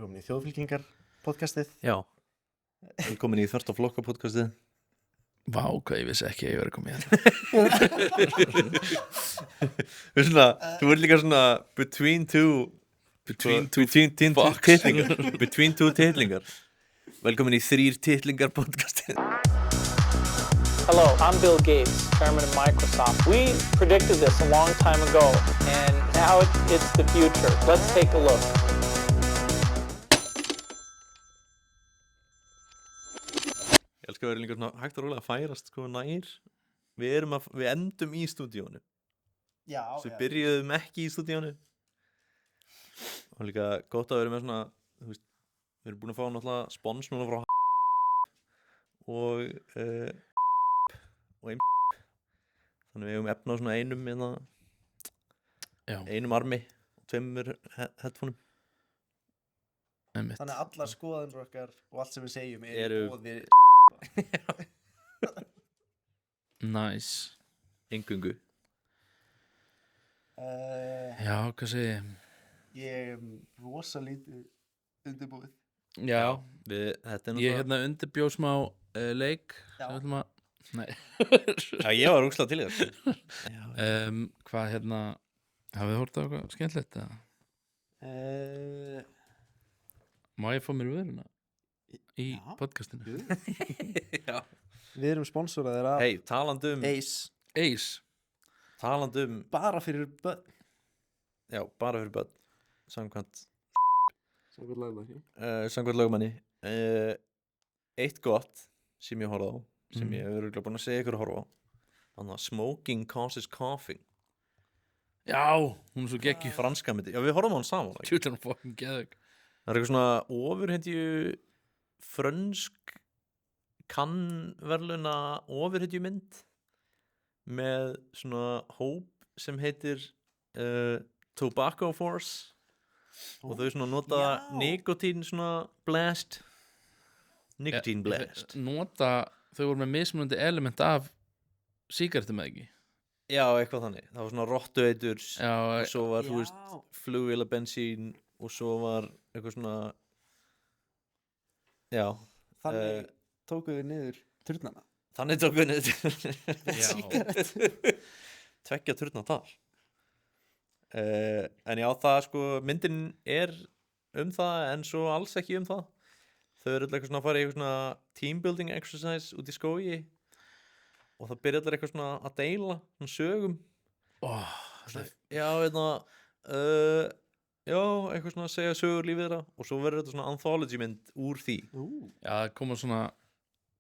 Velkomin í Þjóðfylkingar podcastið. Já, velkomin í Þvert á flokka podcastið. Vá, hvað ég vissi ekki að ég verið komið hérna. Þú ert líka svona between two titlingar. Velkomin í 3 titlingar podcastið. Hello, I'm Bill Gates, chairman of Microsoft. We predicted this a long time ago, and now it's the future. Let's take a look. Ég elskar að vera líka svona hægt og rólega að færast sko nær. Við endum í stúdíónu. Já, Svo við byrjuðum ekki í stúdíónu. Og líka gott að vera með svona, þú veist, við erum búin að fá náttúrulega spons núna frá og þannig við hefum efna á svona einum armi og 2 headphoneum. Þannig að allar skoðanir okkar og allt sem við segjum Eru- boðið Nice. Engungu. Já, hvað segi ég? Ég er rosa lítið undirbúið. Já, Þetta er ég hérna undirbjóð smá leik Já. sem við ætlum að Nei Já, ég var rúkslega til í það. Hvað hérna hafið þið hort á eitthvað skemmtilegt eða? Má ég fá mér vöruna í Já. podcastinu? Já. Við erum sponsoraðir af Hei, talandi um Ace bara fyrir börn. Já, bara fyrir börn. Samkvæmt Samkvæmt lögmanni. Eitt gott sem ég horfði á, sem ég hefur örugglega búin að segja ykkur að horfa á. Þannig að smoking causes coughing. Já, hún er svo geggjur Franska myndi. Já, við horfum á hann saman. ekki? Tjútlan og fucking geðug Það er eitthvað svona ofurhetju frönsk kannverðluna ofurhetju mynd með svona hóp sem heitir Tobacco Force og þau svona nota Já. nikotín svona blast nikotín blast. Nota, þau voru með mismunandi element af sígarettum eða ekki Já, eitthvað þannig. Það var svona rottueitur Já, og svo var, þú Já. veist, flugvéla bensín og svo var eitthvað svona já, Þannig tókuðu við niður turnana. þannig tók við niður já. 2 turna tal. En já, það sko, myndin er það en svo alls ekki það. Þau eru eitthvað svona að fara í eitthvað svona teambuilding exercise út í skógi og það byrja allir eitthvað svona að deila svona sögum. Já, já, eitthvað svona að segja sögur lífið þeirra og svo verður þetta svona anthology mynd úr því. Já, það koma svona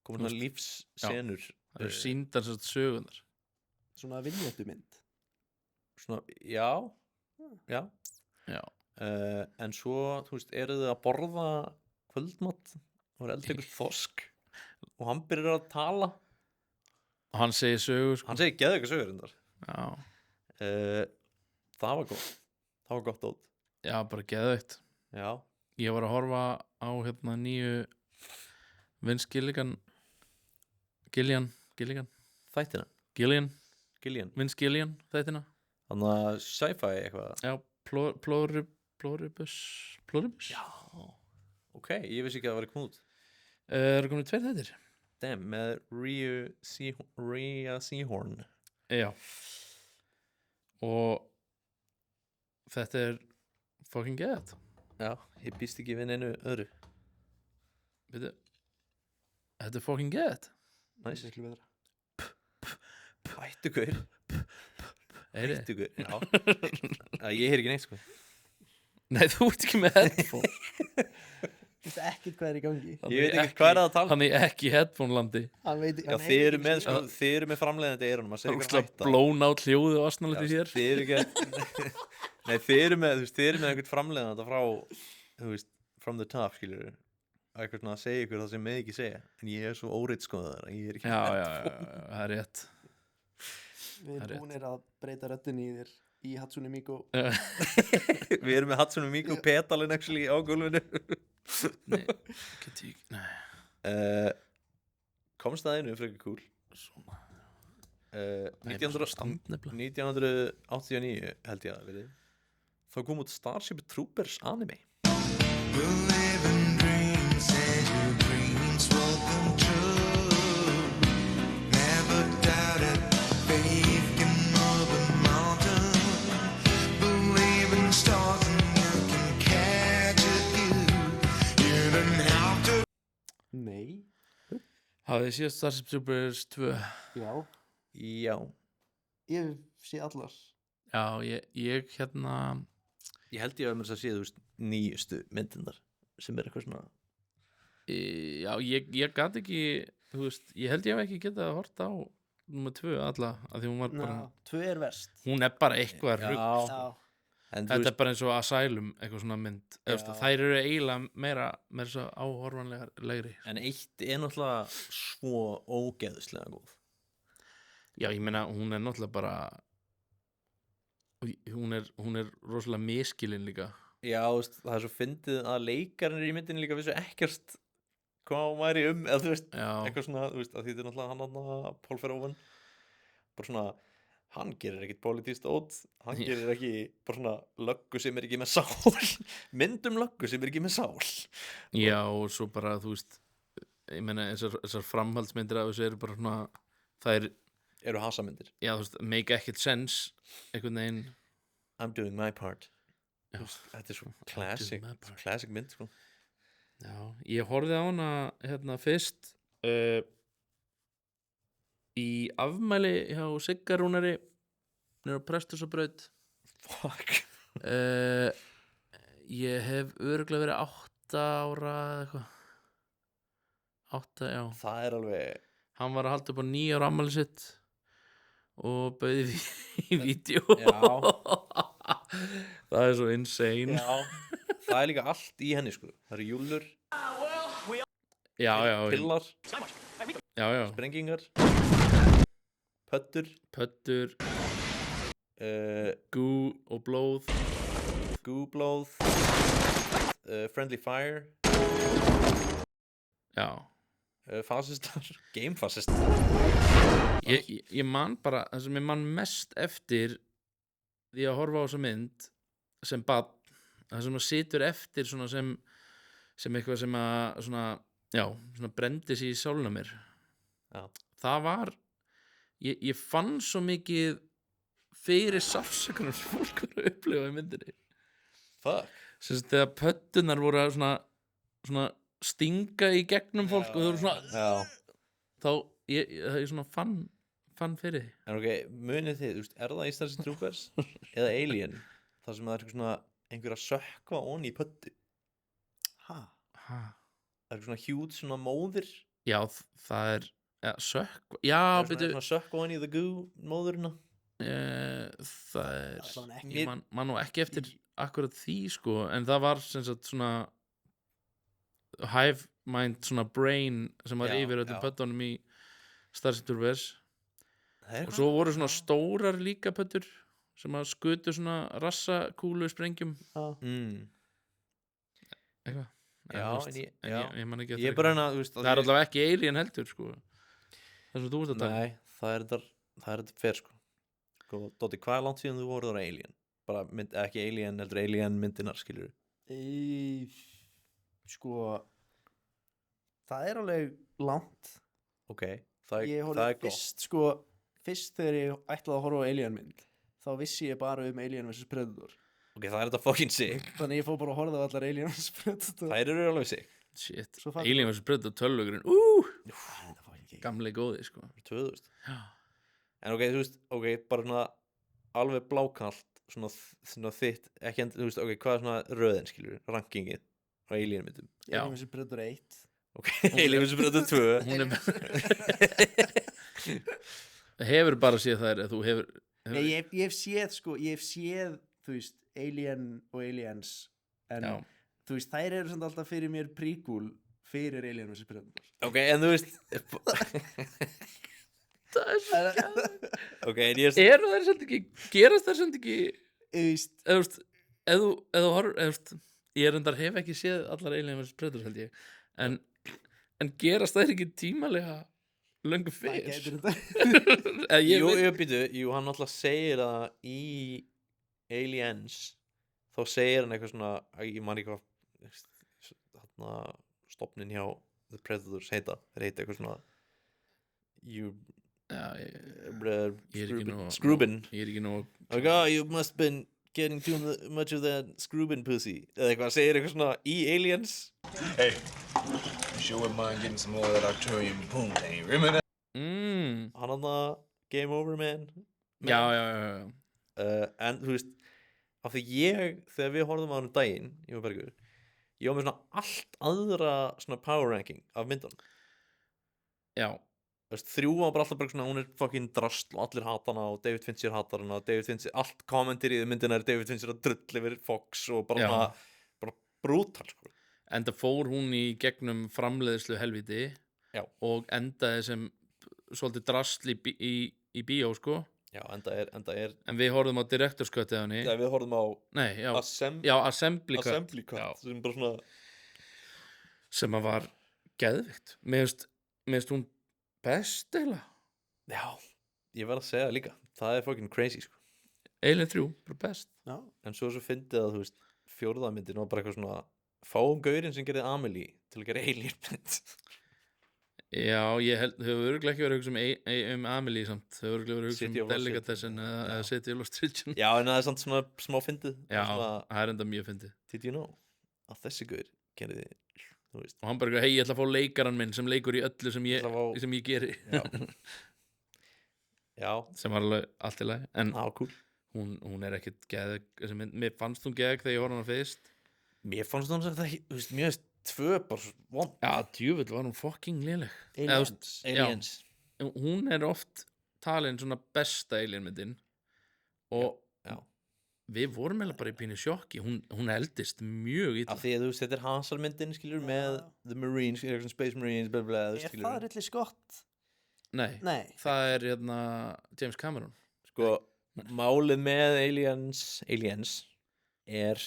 Komur svona lífssenur. Það eru síndar svo sögunar Svona vinnjöttumynd. Svona, já. Já, En svo, þú veist, eru þau að borða kvöldmatt og er eldur ykkur þorsk og hann byrjar að tala. og hann segir sögur sko. Hann segir geðu ykkur sögur reyndar. Já, Það var gott. Það var gott út. já, bara geðveikt Já. Ég var að horfa á hérna nýju Vince Gilligan Þættina. Vince Gilligan þættina Þannig að sci-fi eitthvað. Já, Pluribus Já. Ok, ég vissi ekki að það væri komið út. eru komin 2 þættir Damn, með Rhea Seehorn. Já og þetta er fucking geðvægt Já, ég býst ekki við neinu öðru. Veitu, þetta er fucking geðvægt Næs. Miklu betra. Hættu hver. Heyri. Hættu hver. Já. Ég heyr ekki neitt sko. Nei, þú ert ekki með headphone Þú veist ekkert hvað er í gangi. Ég veit ekki hvað er það að tala. Hann er ekki í headphone landi Hann veit Já, þið eru með, sko, þið eru með framleiðandi eyrunum að segja ykkur hætta. Blón át hljóðu og asnalegt í þér Þið eru ekki Nei, þið eru með, þú veist, þið eru með einhvern framleiðanda frá, þú veist, from the top, skilur eitthvað svona að segja ykkur það sem með ekki segja. En ég er svo óreitt skoðaður að ég er ekki Já, það er rétt Við erum búinir að breyta röddinni í þér í Hatsune Miku. Við erum með Hatsune Miku pedalinn actually á gólfinu. Nei, ekki Nei, Komst það einu frekar cool. svona 1989 held ég að verið. Þá kom út Starship Troopers anime. Living dreams and your dreams will come true. Never doubted faith can move a mountain. Believe in stars and you can catch a few. You don't have to. Nei. Hafið þið síðast Starship Troopers 2? Já. Já, Ég sé allar. Já, ég hérna ég held ég að mér að sé, þú veist, nýjustu myndindar sem eitthvað svona Já, ég gat ekki, þú veist, ég held ég hef ekki getað að horta á nummer 2 alla, af því hún var bara, Tvö verst. hún bara eitthvað rugg. Já. En þú Þetta veist, er bara eins og Asylum, eitthvað svona mynd. Þær eru eiginlega meira svo áhorfanlegri. en eitt er náttúrulega svo ógeðslega góð. Já, ég meina, hún er náttúrulega bara, hún er rosalega miskilin líka. Já, þú veist, það er svo fyndið að leikarinn í myndinni líka vissu ekkert hvað hún væri eða þú veist, Já, eitthvað svona, þú veist, að því þetta er náttúrulega hann Paul Verhoeven, bara svona hann gerir ekkit pólitískt ót, hann Já. gerir ekki bara svona löggu sem er ekki með sál myndum löggu sem er ekki með sál. já, og svo bara, þú veist, ég meina, þessar framhaldsmyndir af þessu eru bara svona, það Eru hasamyndir. já, þú veist, make ekkert sense, einhvern veginn. I'm doing my part. Já, Þetta er svo doing classic, my part. classic mynd, sko. já, ég horfði á hana, hérna, fyrst, í afmæli hjá Siggarúnari niður á Presthúsabraut. Fuck. Ég hef örugglega verið 8 ára eða eitthvað 8, já. Það er alveg Hann var að halda upp á 9 ára afmæli sitt og bauði í vídeo. Það er svo insane. það er líka allt í henni, sko. Það eru júlur, Já, pillar, já, sprengingar, pöttur, pöttur, gú og blóð. gúblóð, friendly fire, Já, fasistar, gamefasistar. ég man bara, það sem ég man mest eftir því að horfa á þessa mynd sem barn, það sem að situr eftir svona sem eitthvað sem að svona, já, svona brendi sig í sálna mér. Já. Það var ég fann svo mikið fyrir sársökunum sem fólk var að upplifa í myndinni. Fuck. Sem sagt, þegar pöttunar voru að svona stinga í gegnum fólk og þau voru svona Já. þá ég svona fann fyrir því. En ok, munið þið, þú veist, er það í Starship Troopers eða Alien? Það sem það er eitthvað svona einhver að sökkva onni í pöttu. Ha? Ha. Það er eitthvað svona hjút svona móðir. Já, það er sökk. Já, Það er byrju, svona sökkva onni í the goo móðurina. það er Allavega ekki. ég man nú ekki eftir akkurat því, sko, en það var sem sagt svona hive mind, svona brain sem var Já, yfir öllum já. pöttunum í Starship Troopers. Það er Og svo voru svona stórar líka pöttur sem að skutu svona rassakúlu sprengjum Mm. eitthvað. Já, þú veist, en ég- en já. ég man ekki Ég eftir er bara eitthvað. hérna, þú veist, Það er allavega ekki Alien heldur, sko. Það sem þú veist að taka. Nei, það er þetta fer, sko. Dóti, hvað er langt síðan þú voruð á Alien? Bara ekki Alien, heldur Alien myndinar, skilur Sko, það er alveg langt. Ok, það Ég er horfði gott. fyrst þegar ég ætlaði að horfa á Alien mynd, þá vissi ég bara um Alien vs Predator. Ok, það er þetta fucking sick. Þannig ég fór bara að horfa á allar Alien vs Predator. Það eru alveg sick. Shit, Svo fann- Alien vs Predator tölvugurinn. Þetta var ekki. Gamli góði, sko. 2000. Já. En ok, þú veist, ok, bara svona alveg blákalt, svona þitt, ekki endur, þú veist, ok, hvað er svona röðin, skilur, rankingið á Alien myndum? Já. Alien vs Predator 1. Ok, Alien vs Predator 2. Hún er hefur bara séð þær, þú hefur Nei, ég hef séð, þú veist, Alien og Aliens, en Já. þú veist, þær eru samt alltaf fyrir mér prequel fyrir Alien vs Predator. Ok, en þú veist, ok, en ég Eru þær samt ekki, gerast þær samt ekki, Þú veist, eða þú veist, ef þú horfir, eða þú veist, ég reyndar hef ekki séð allar Alien vs Predator, held ég, en gerast þær ekki tímalega löngu það fyrr? gætir þetta. Eða ég jú, veit, jú, býtu, jú, hann alltaf segir það í Aliens, þá segir hann eitthvað svona, ég man ekki hvað, stofnin hjá The Predators heita eitthvað svona you Já, ég er ekki nóg Scrubin Ég er ekki nóg like, oh, you must been getting too much of that Scrubin pussy eða eitthvað, segir eitthvað svona í Aliens Hey, you sure wouldn't mind getting some more of that Arturian poontang. Remember that? hann Game Over Man Já en þú veist af því þegar við horfðum á hann daginn ég var Bergur, ég var með svona allt aðra svona power ranking af myndunum Já, þú veist, 3 var bara alltaf bara svona hún fucking drasl og allir hata hana og David Fincher hatar hana og David Fincher, allt kommentir í myndina David Fincher að drull yfir Fox og bara Já. svona bara brútal sko. enda fór hún í gegnum framleiðslu helviti Já. og endaði sem svolítið drasl í bíó sko já, enda er en við horfðum á direktorsköttið henni við horfum á Nei, já, Assembly Cut Assembly Cut Já. sem bara svona sem að var geðvikt Mér finnst hún best eiginlega já, ég verð að segja það líka það er fucking crazy sko. Alien 3, bara best Já, en svo fyndið að þú veist fjórða myndin var bara eitthvað svona fáum gaurinn sem gerði Amelie til að gera Alien mynd Já, ég held, þau hefur örugglega ekki verið að hugsa um Amelie samt, þau hefur örugglega verið að City hugsa of um Lost Delicatessen eða City of Lost Region já, en það er samt svona smá fyndið Já, svona, það er enda mjög fyndið did you know að þessi gaur gerði þú veist og hann bara eitthvað, hei, ég ætla að fá leikaran minn sem leikur í öllu sem ég, Ætla að fá- sem ég geri já já, sem var alveg allt í lagi en á, cool hún er ekkit geðeg mér fannst hún geðeg þegar ég horfði á hana fyrst mér fannst hún sem það, þú veist, mér veist tvö bara vond Já, djúvill var hún fucking léleg Aliens Hún er oft talin svona besta alienmyndin og já. við vorum eiginlega bara í pínu sjokki hún eldist mjög illa af því að þú veist, þetta er Hansar-myndin skilur með The Marines, Space Marines bla, bla, þú veist, er skilur það Ridley Scott? Nei, Nei, það er James Cameron sko, málið með Aliens er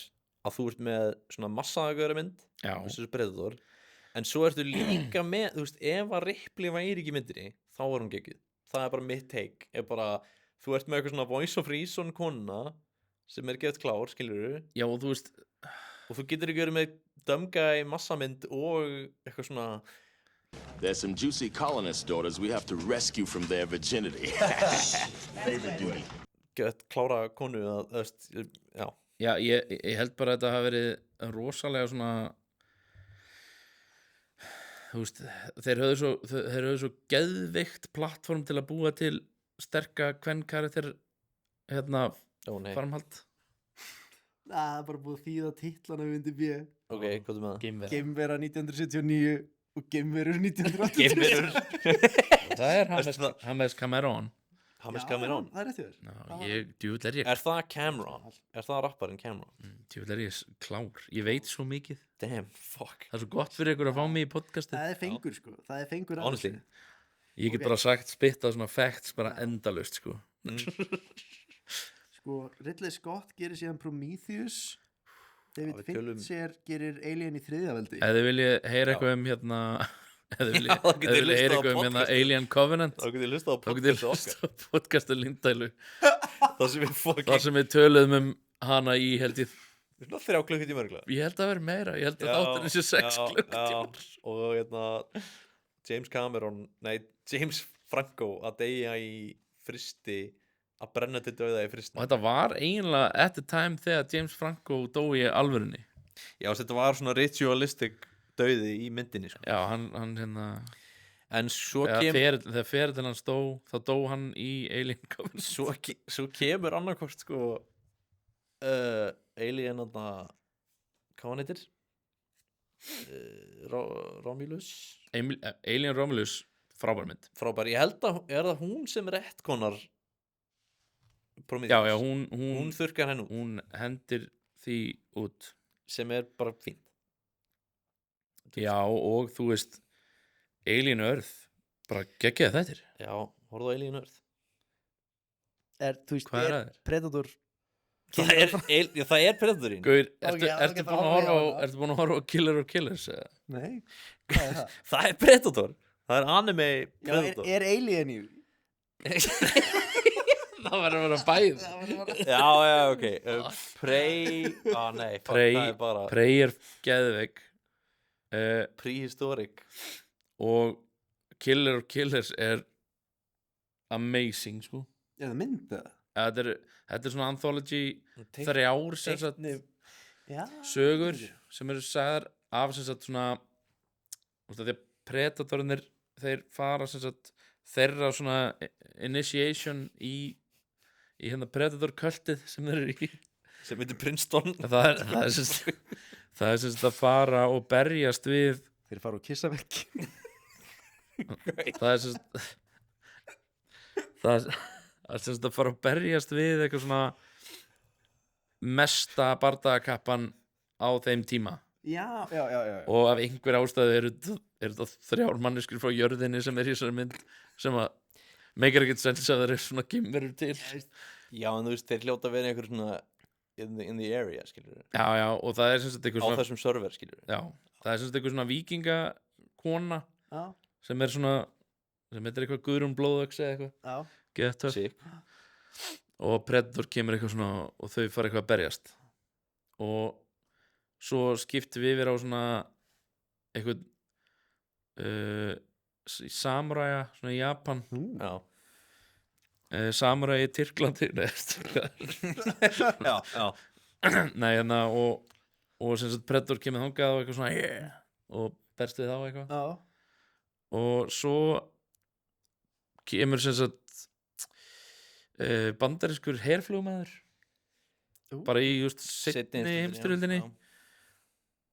að þú ert með svona massaðagöra mynd Já, þessu Predator en svo ertu líka með, þú veist, ef að Ripley væri ekki í myndinni, þá var hún geggjuð það er bara mitt take, er bara þú ert með eitthvað svona voice of reason konuna sem er gett klár, skilur já og þú veist og þú getur ekki verið með dumb guy massamynd og eitthvað svona There's some juicy colonist daughters we have to rescue from their virginity. Favorite duty. gett klára konu að, þú veist, já Já, ég held bara að þetta hafi verið rosalega svona þú veist þeir höfðu svo geðveikt plattform til að búa til sterka kvenkarakter ó nei, framhald það er bara búið að þýða titlana við undir B ok, hvað er með það? Geimvera Geimvera 1979 og Geimverur 1980 Geimverur Það er James Cameron James Cameron það er rétt hjá þér Já, djúvill er ég er það Cameron? er það rapparinn Cameron? Djúvill er ég klár Ég veit svo mikið damn, fuck Það er svo gott fyrir ykkur að fá mig í podcastið það er fengur sko, það er fengur af honestly þessu. Ég get Ok. bara sagt spitta svona facts bara endalaust sko Sko, Ridley Scott gerir síðan Prometheus David við tölum- Fincher gerir Alien í þriðjaveldi Ef þið viljið heyra eitthvað um ef þið Já, þá getið viljið heyra hlustað á eitthvað um podcastið. Alien Covenant þá getið hlustað á þá getið podcastið hlusta á podcastu Lindælu það sem við fucking þar sem við töluðum um hana í held svona 3 klukkutíma örugglega. ég held að vera meira, ég held að Já, þátturinn sé 6 já, klukkutímar já. og James Cameron James Franco að deyja í fristi að brenna til dauða í fristi og þetta var eiginlega at the time þegar James Franco dó í alvörunni já, þetta var svona ritualistic dauði í myndinni sko. já, hann en svo þegar ferillinn hans dó þá dó hann í Alien Covenant svo kemur annarkort sko Alien hvað hann heitir Romulus Alien Romulus, frábær mynd frábær, ég held að er það hún sem retkonar Prometheus já, hún þurrkar henn út hún hendir því út sem er bara fínt já, og þú veist Alien Earth, bara geggjaði þettir já, horfðu á Alien Earth þú veist, Hvað er að þér? Predator það er Predatorinn Gaur, Ok, ertu þá búin að horfi ég á horfa hana. ertu búin að horfa á Killer of Killers eða? nei, hvað er það? það er Predator, það er anime Já, Predator er Alien í það verður að vera bæð já, ok Prey, nei, fuck, Prey það er bara Prey er geðveik Prehistoric. og Killer of Killers amazing sko. Er það mynda? Þetta svona anthology 3 sem sagt Já. sögur sem eru sagðar af sem sagt svona því að Predatornir þeir fara sem sagt þeirra svona initiation í hérna Predator kultið sem þeir eru í sem heitir Princeton. það er sem sagt að fara og berjast við Þeir fara og kissa vekk. það er sem sagt það er sem sagt að fara og berjast við eitthvað svona mesta bardagakappan á þeim tíma Já. og af einhver ástæðu eru það 3 manneskur frá jörðinni sem í þessari mynd sem að meikar ekkert sens að það eru svona gimverur til Já, en þú veist, þeir hljóta að vera einhver svona in the area, skilur við. já, og það er sem sagt eitthvað Á svona þessum server, skilur við. já, það er sem sagt eitthvað svona vikingakona Já. sem svona sem heitir eitthvað Guðrún Blóðöx eða eitthvað Já. getur Sick. og Predator kemur eitthvað svona og þau fara eitthvað að berjast og svo skiptum við yfir á svona eitthvað samuræja svona í Japan Já. samuræja í Tyrklandi Já. nei hérna og sem sagt Predator kemur þangað og eitthvað svona yeah, og berst við þá eitthvað Já. og svo kemur sem sagt bandarískur herflugmaður bara í just seinni heimstyrjöldinni Já.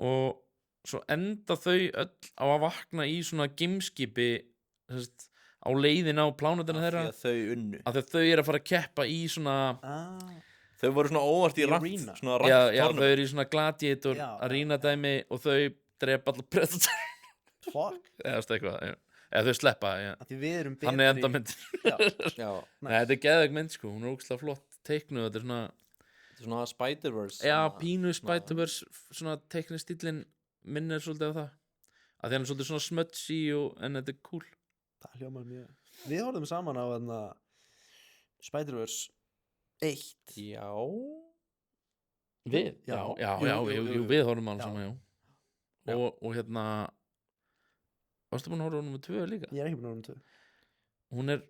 og svo enda þau öll á að vakna í svona geimskipi sest, á leiðina á plánutina þeirra Því að þau unnu. af því að þau eru að fara að keppa í svona Þau voru svona óvart í Í rant, arena. svona já, rant þau eru í svona gladiator Já. arena dæmi og þau drepa allar Predator Fuck. eða veist eitthvað eða þau sleppa Því við erum betri. hann er enda mynd Já. Já. Nei, þetta er geðveik mynd sko, hún er ógæslega flott teiknuð, þetta er svona, Þetta er svona Spider-Verse. já, svona- pínu Spider-Verse svona teiknustílinn minnir svolítið á það að því hann er svolítið svona smudgy en þetta er cool Það hljómar mjög. Við horfum saman á Spider-Verse 1. Já. við? Já. Jú, við horfum alveg Já. saman, já og hérna varstu búin að horfa á nummer 2 líka? Ég er ekki búin að horfa 2. Hún er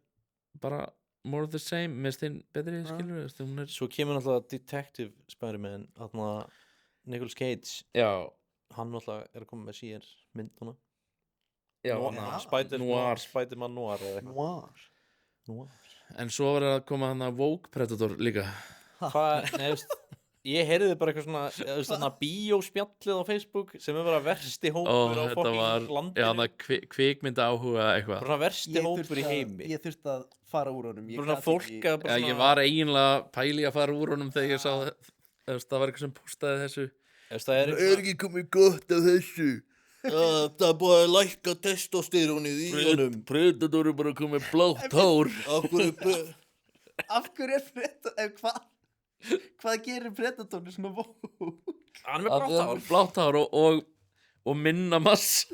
bara more of the same, með stein betri Já. skilur við, hún er Svo kemur náttúrulega Detective Spider-Man, þarna Nicolas Cage, já, hann náttúrulega er að koma með sér mynd núna. já, Noir, Spider-Man Noir eða eitthvað. Noir. Noir. en svo var að koma hann að Vogue Predator líka Hvað, nei, veist, ég heyrði bara eitthvað svona, þú veist, þarna bíóspjallið á Facebook sem er bara versti hópur á þetta fokking var, landinu. já, það kvikmynda áhuga eitthvað Bara svona versti hópur í heimi. Ég þurfti að fara úr honum. Ég Bara svona gat fólk ekki- að já, bara svona... ég var eiginlega pæli að fara úr honum þegar ég sá það var eitthvað sem postaði þessu Veist, það er ekki komið gott af þessu. Það er búið að lækka testosterónið í honum. Predator er bara komið blátt hár Af hverju er Predator... Hvað gerir Predator svona vók? Hann er með brátt hár. blátt hár og minna mass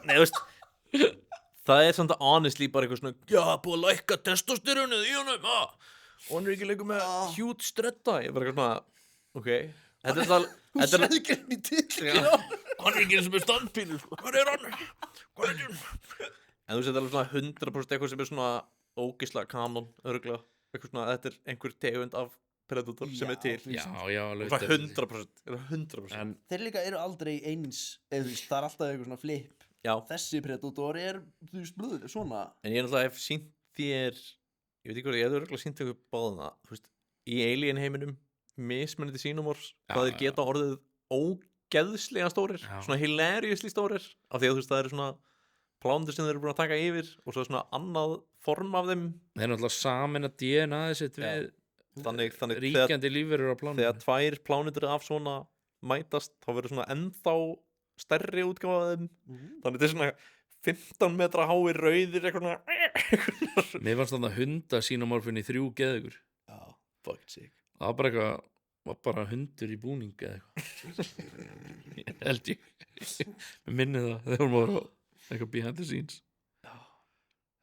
Nei, veist, það er samt að honestly bara eitthvað svona, já, búið að lækka testosterónið í honum, og hann er ekki lengur með huge stretta. Ég er bara eitthvað svona, ok, þetta er það, þetta er... ekki henni til. Hann er ekki eins og með standpínu, sko. Hvað er hann? Hvað er hann? En þú veist, þetta er alveg svona 100% eitthvað sem er svona ógeðslega kanon, örgulega. Eitthvað svona, þetta er einhver tegund af Predator sem er til. já, alveg Svona 100%, er það 100%. en Þeir líka eru aldrei eins, eða þú veist, það er alltaf eitthvað svona flip. Já, Þessi Predator er, þú veist, blöður, svona. en ég náttúrulega hef sýnt þér, ég veit ekki hvað, ég hef örgulega sýnt ykkur báðina, þú veist, í Alien heiminum, mismunandi xenomorphs, hvað þeir geta orðið ógeðslega stórir, Já. svona hilariously stórir, af því að þú veist, það eru svona plándur sem þeir eru búin að taka yfir og svo er svona annað form af þeim, þeir eru náttúrulega samin að DNA sitt Já. við þannig þegar, ríkjandi lífverur á plánum þegar 2 plánutur af svona mætast, þá verður svona ennþá stærri útgáfa af þeim, þannig þetta er svona 15 metra háir rauðir eitthvað svona mér fannst þannig að hunda xenomorphin í 3 geðugur Já, fucking sick. það var bara eitthvað var bara hundur í búning eða eitthvað ég held ég minni það þegar hún var á eitthvað behind the scenes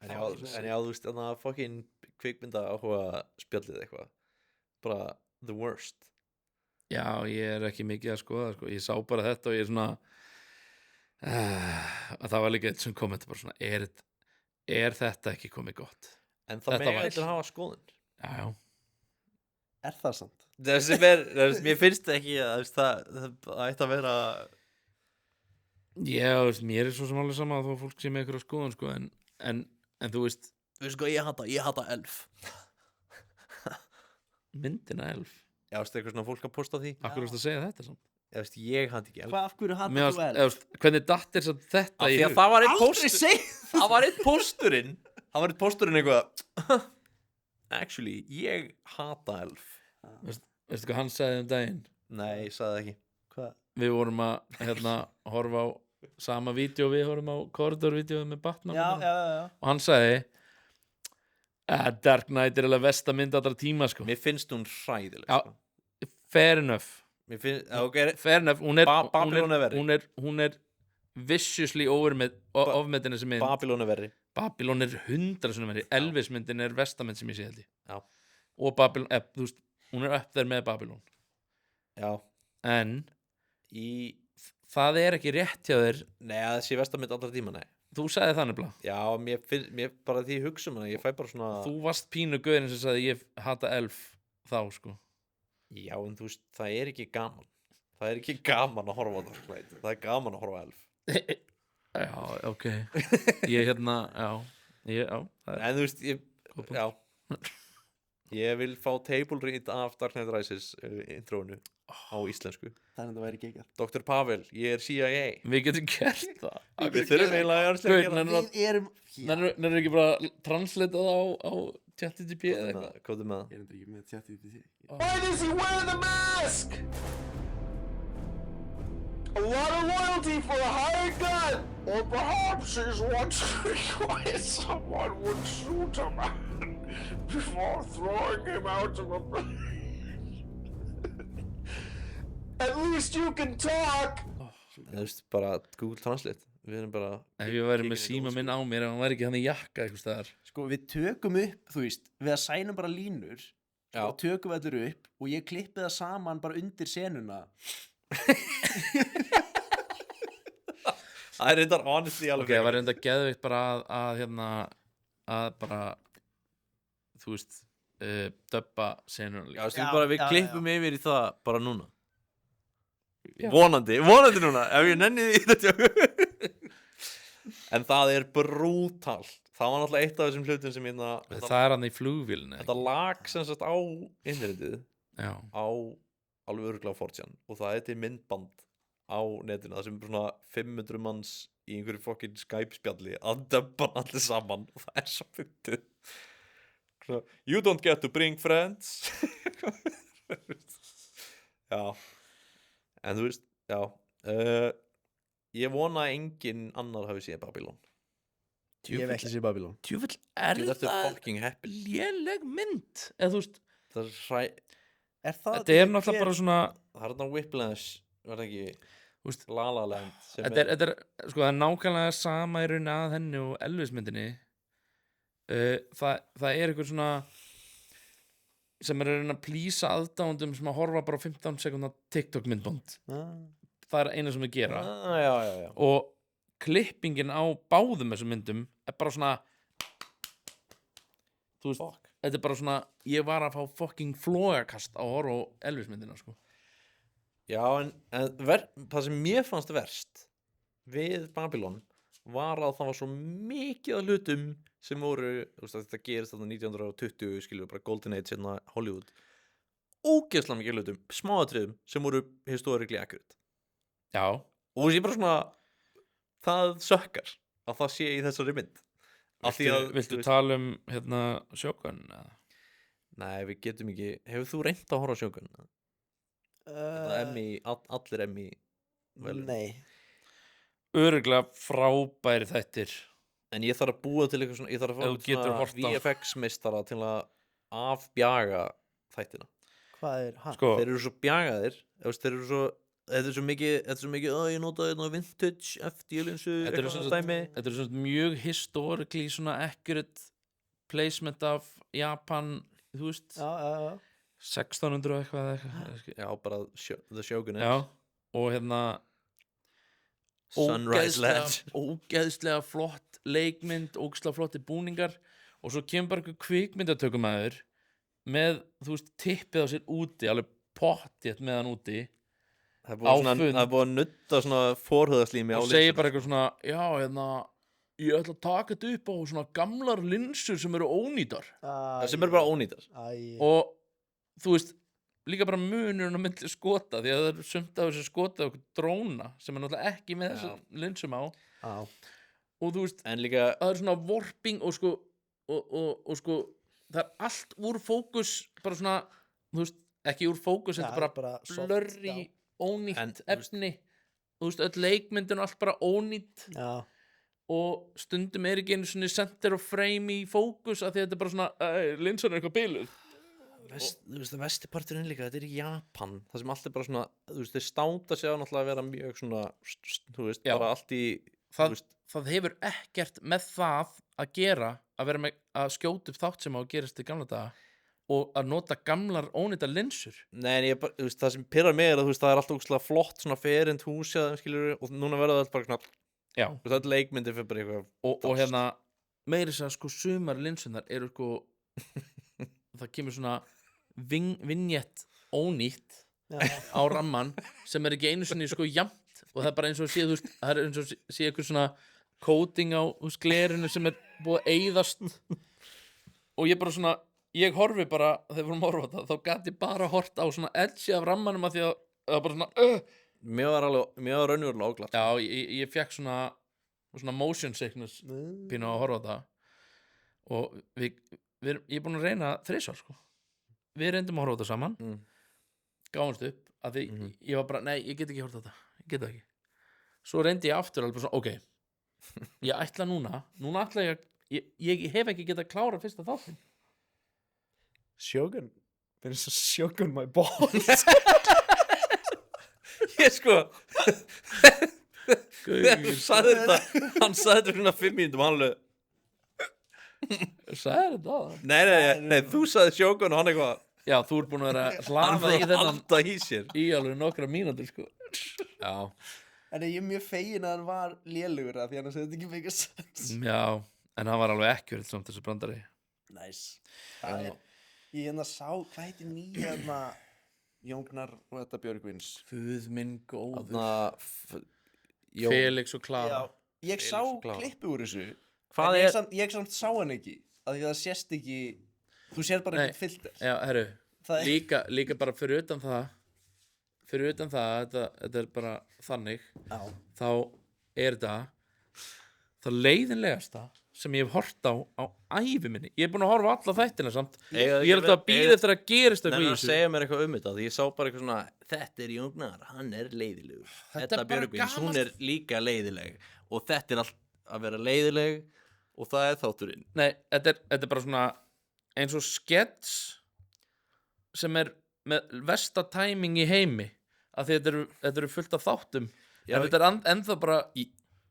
En já, þú veist, þannig að fucking kvikmynda áhuga spjallið eitthvað bara the worst. já, ég er ekki mikið að skoða sko. ég sá bara þetta og ég er svona að það var líka eitt sem komment bara svona, er þetta ekki komið gott? En það Þetta með var- allir hafa skoðun. Já, Er það sant? Það sem mér finnst ekki að það ætti að vera... já, þú veist, mér er svo sem alveg sama að þó fólk sé með ykkur á skoðun sko, en þú veist, Þú veist hvað ég hata elf. myndina elf Já, veist eitthvað svona fólk að posta því. akkur varst að segja þetta samt? Ég hata ekki elf. Hvað, af hverju Mér hattar varst, þú eða, elf? veist, hvernig datt er samt þetta Af í því að hug? það var einn Aldrei póstur. segð Það var einn pósturinn. Það var einn pósturinn eitthvað. Actually, ég hata elf. Veistu hvað hann sagði um daginn? Nei, ég sagði það ekki. Hvað? Við vorum að horfa á sama vídeo, við horfum á korridorvídeóið með Batman Já. og hann sagði að Dark Knight er alveg versta mynd allra tíma sko. Mér finnst hún hræðileg. Já. Sko. Fair enough, Mér finnst, okay, fair enough. Babylon er verri. hún er viciously ofmetin þessi mynd. Babylon er verri. Babylon er 100 sinni verri. Elvis myndin er vestamynd sem ég sé held ég. Já. Og Babylon, þú veist, hún er upp þær með Babylon. Já. En það er ekki rétt hjá þér. Nei, að það sé vestamynd allra tíma, nei. Þú sagði það nefnilega. Já, mér bara því ég hugsa um hana, ég fæ bara svona... Þú varst pínu gauðin sem sagði ég hata elf þá sko. Já, en þú veist, það er ekki gaman. Það er ekki gaman að horfa á Dark Knight. Það er gaman að horfa á elf. Já, ok. Ég já, það er En þú veist, já. Ég vil fá table read af Dark Knight Rises intróinu á íslensku. Þannig að það væri geggjað. Dr. Pavel, ég er CIA. Við getum gert það. Við þurfum eiginlega að Guð, gera Við erum Nennir ekki bara að translata það á ChatGPT eða eitthvað? Hvað er með það? Ég er ekki með tjáttið í því. Why does he wear the mask? A lot of loyalty for a hired gun. Or perhaps he's wondering why someone would shoot a man before throwing him out of a... At least you can talk. Þú veist, bara Google Translate. Við erum bara... Ef ég væri með síma minn á mér en hann væri ekki hann í jakka eitthvað staðar. Sko, við tökum upp, þú veist, við að sænum bara línur Já. og tökum við allir upp og ég klippi það saman bara undir senuna. Það er reyndar honestly alveg... Ok, það var reynda geðveikt bara að bara, þú veist, döbba senuna Já, líka. þú veist, við já, klippum yfir í það bara núna. Vonandi núna, ef ég nenni því þetta. En það er brútalt. Það var náttúrulega eitt af þessum hlutum sem Það er hann í flugvélinu. þetta lag sem sagt á internetið Já. á alveg örgulega 4chan og það er til myndband á netinu það sem er svona 500 manns í einhverju fokkin Skype spjalli að döbba hann allir saman og það er svo fyndið. Svona, you don't get to bring friends. Já. En þú veist, já. Ég vona að enginn annar hafi séð Babylon. Ég hef ekki séð Babylon. Djúvill, er Þú ertu það fucking happy. léleg mynd? Eða þú veist, Það er Er það þetta er náttúrulega bara svona, það er þarna Whiplash, var það ekki Þú veist, La La Land sem þetta er, sko, það er nákvæmlega sama í rauninni að henni og Elvis myndinni. Það er eitthvað svona sem er að reyna að plýsa aðdándum sem að horfa bara á 15 sekúndna TikTok myndband. Það er eina sem við gera. Já. Og klippingin á báðum þessum myndum er bara svona, þú veist, þetta er bara svona, ég var að fá fucking flogakast á horfa á Elvis myndina, sko. Já, en það sem mér fannst verst við Babylon var að það var svo mikið af hlutum sem voru, þú veist, þetta gerist þarna 1920, skilur bara Golden Age hérna Hollywood, ógeðslega mikið af hlutum, smáatriðum sem voru historically accurate. Já. Og þú veist, ég bara svona, það sökkar að það sé í þessari mynd. Af því að, Viltu þú veist- tala um, hérna, Shogun? Nei, við getum ekki, hefur þú reynt að horfa á Shogun? Allir Emmy vel. Nei. Örugglega frábæri þættir. En ég þarf að búa til eitthvað svona, ég þarf að Ef þú fá getur svona horft á- VFX-meistara til að afbjaga þættina. Hvað er hann? Sko, Þeir eru svo bjagaðir, þeir eru svo, þetta er svo mikið, ég notaði þetta vintage FD-linsu, þetta eru eitthvað sem dæmi. þetta er svona mjög historically svona accurate placement af Japan, þú veist, Já. 1600 og eitthvað. Já, bara The Shogun. Já, og hérna Sunrise Ledge. ógeðslega flott leikmynd, ógeðslega flotti búningar og svo kemur bara einhver kvikmyndatökumæður með, þú veist, tippið á sér úti, alveg pottjétt með hann úti Það er á búið fund. að nutta svona forhöðaslími á og segir linsuna. bara eitthvað svona, já, hérna ég ætla að taka þetta upp á svona gamlar linsur sem eru ónýtar Það sem eru bara ónýtar. og þú veist, líka bara munurinn á milli skota, því að það er sumt af þessu skota okkur dróna sem er náttúrulega ekki með þessum linsum á og þú veist, En líka, það er svona warping og sko og sko, það er allt úr fókus bara svona, þú veist, ekki úr fókus, þetta er bara blurry, ónýtt En, þú veist- efni þú veist, öll leikmyndin og allt bara ónýtt og stundum er ekki einu svona center of frame í fókus af því að þetta er bara svona, linsan er eitthvað biluð þú veist, það vesti parturinn líka, þetta er í Japan, það sem allt er bara svona, þú veist, þeir státa sig á náttúrulega að vera mjög svona, þú veist, Já. bara allt í, það, það hefur ekkert með það að gera að vera með að skjóta upp þátt sem á að gerast í gamla daga og að nota gamlar ónýta linsur Nei, en ég bara, þú veist, það sem pirrar mig er að þú veist, það er alltaf ógeðslega flott svona ferind hús hjá þeim, skilur, og núna verður það bara svona, já, þú veist, öll leikmyndir fyrir bara eitthvað, og hérna meiri þess að sko sumar linsunar eru sko það kemur svona vignett ónýtt á ramman sem er ekki einu sinni sko jamt og það er bara eins og sé, þú veist, það er eins og sé eitthvað svona coating á glerinu sem er búið að eyðast og ég bara svona, ég horfi bara þegar við vorum að horfa á þetta, þá gat ég bara hort á svona edgi af rammanum að því að það var bara svona mér var raunverulega óglatt. já, ég fekk svona motion sickness pínu að horfa á þetta og ég er búin að reyna 3 sko. Við reyndum að horfa á þetta saman gáumst upp að því ég var bara, nei, ég get ekki horfa á þetta, ég get það ekki svo reyndi ég aftur alveg bara svona, ok ég ætla núna ætla ég hef ekki getað klára fyrsta þáttin Shogun There is a Shogun my balls Ég sko, Gauður, hann sagði þetta fyrir svona 5 mínútum, hann alveg, sagði þetta á það nei, þú sagði Shogun og hann eitthvað, já, þú ert búin að vera að hann hlaða í fyrir að þennan halda í sér. í alveg nokkra mínútur sko. Já. En ég er mjög fegin að hann var lélugur af því annars hefði þetta ekki mikið sens já, en hann var alveg ekkjörð samt þessu brandari Nice Það er Ég hérna sá, hvað heitir nýja hérna Jóngnar og þetta Björgvins Guð minn góður Jó, Felix og Klara Ég sá Felix og Klara. klippu úr þessu Hvað en er- ég samt sá hann ekki af því að það sést ekki Þú sér bara Nei. eitthvað filter já, herru, Það er líka bara fyrir utan það þetta er bara þannig Já. þá er þetta það leiðinlegasta sem ég hef hort á ævi minni ég er búin að horfa á alla þættina samt ég er alltaf að býða eftir að gerist eitthvað Nei, í að þessu segja mér eitthvað þetta því ég sá bara eitthvað svona, þetta er Jóngnar, hann er leiðilegur, Þetta þetta er bara Björgvins, hún gamalt- er líka leiðileg og þetta er allt að vera leiðileg og það er þátturinn. nei, þetta er bara svona eins og skets sem er með versta tæming í heimi af því þetta eru fullt af þáttum Já, en þetta er ennþá bara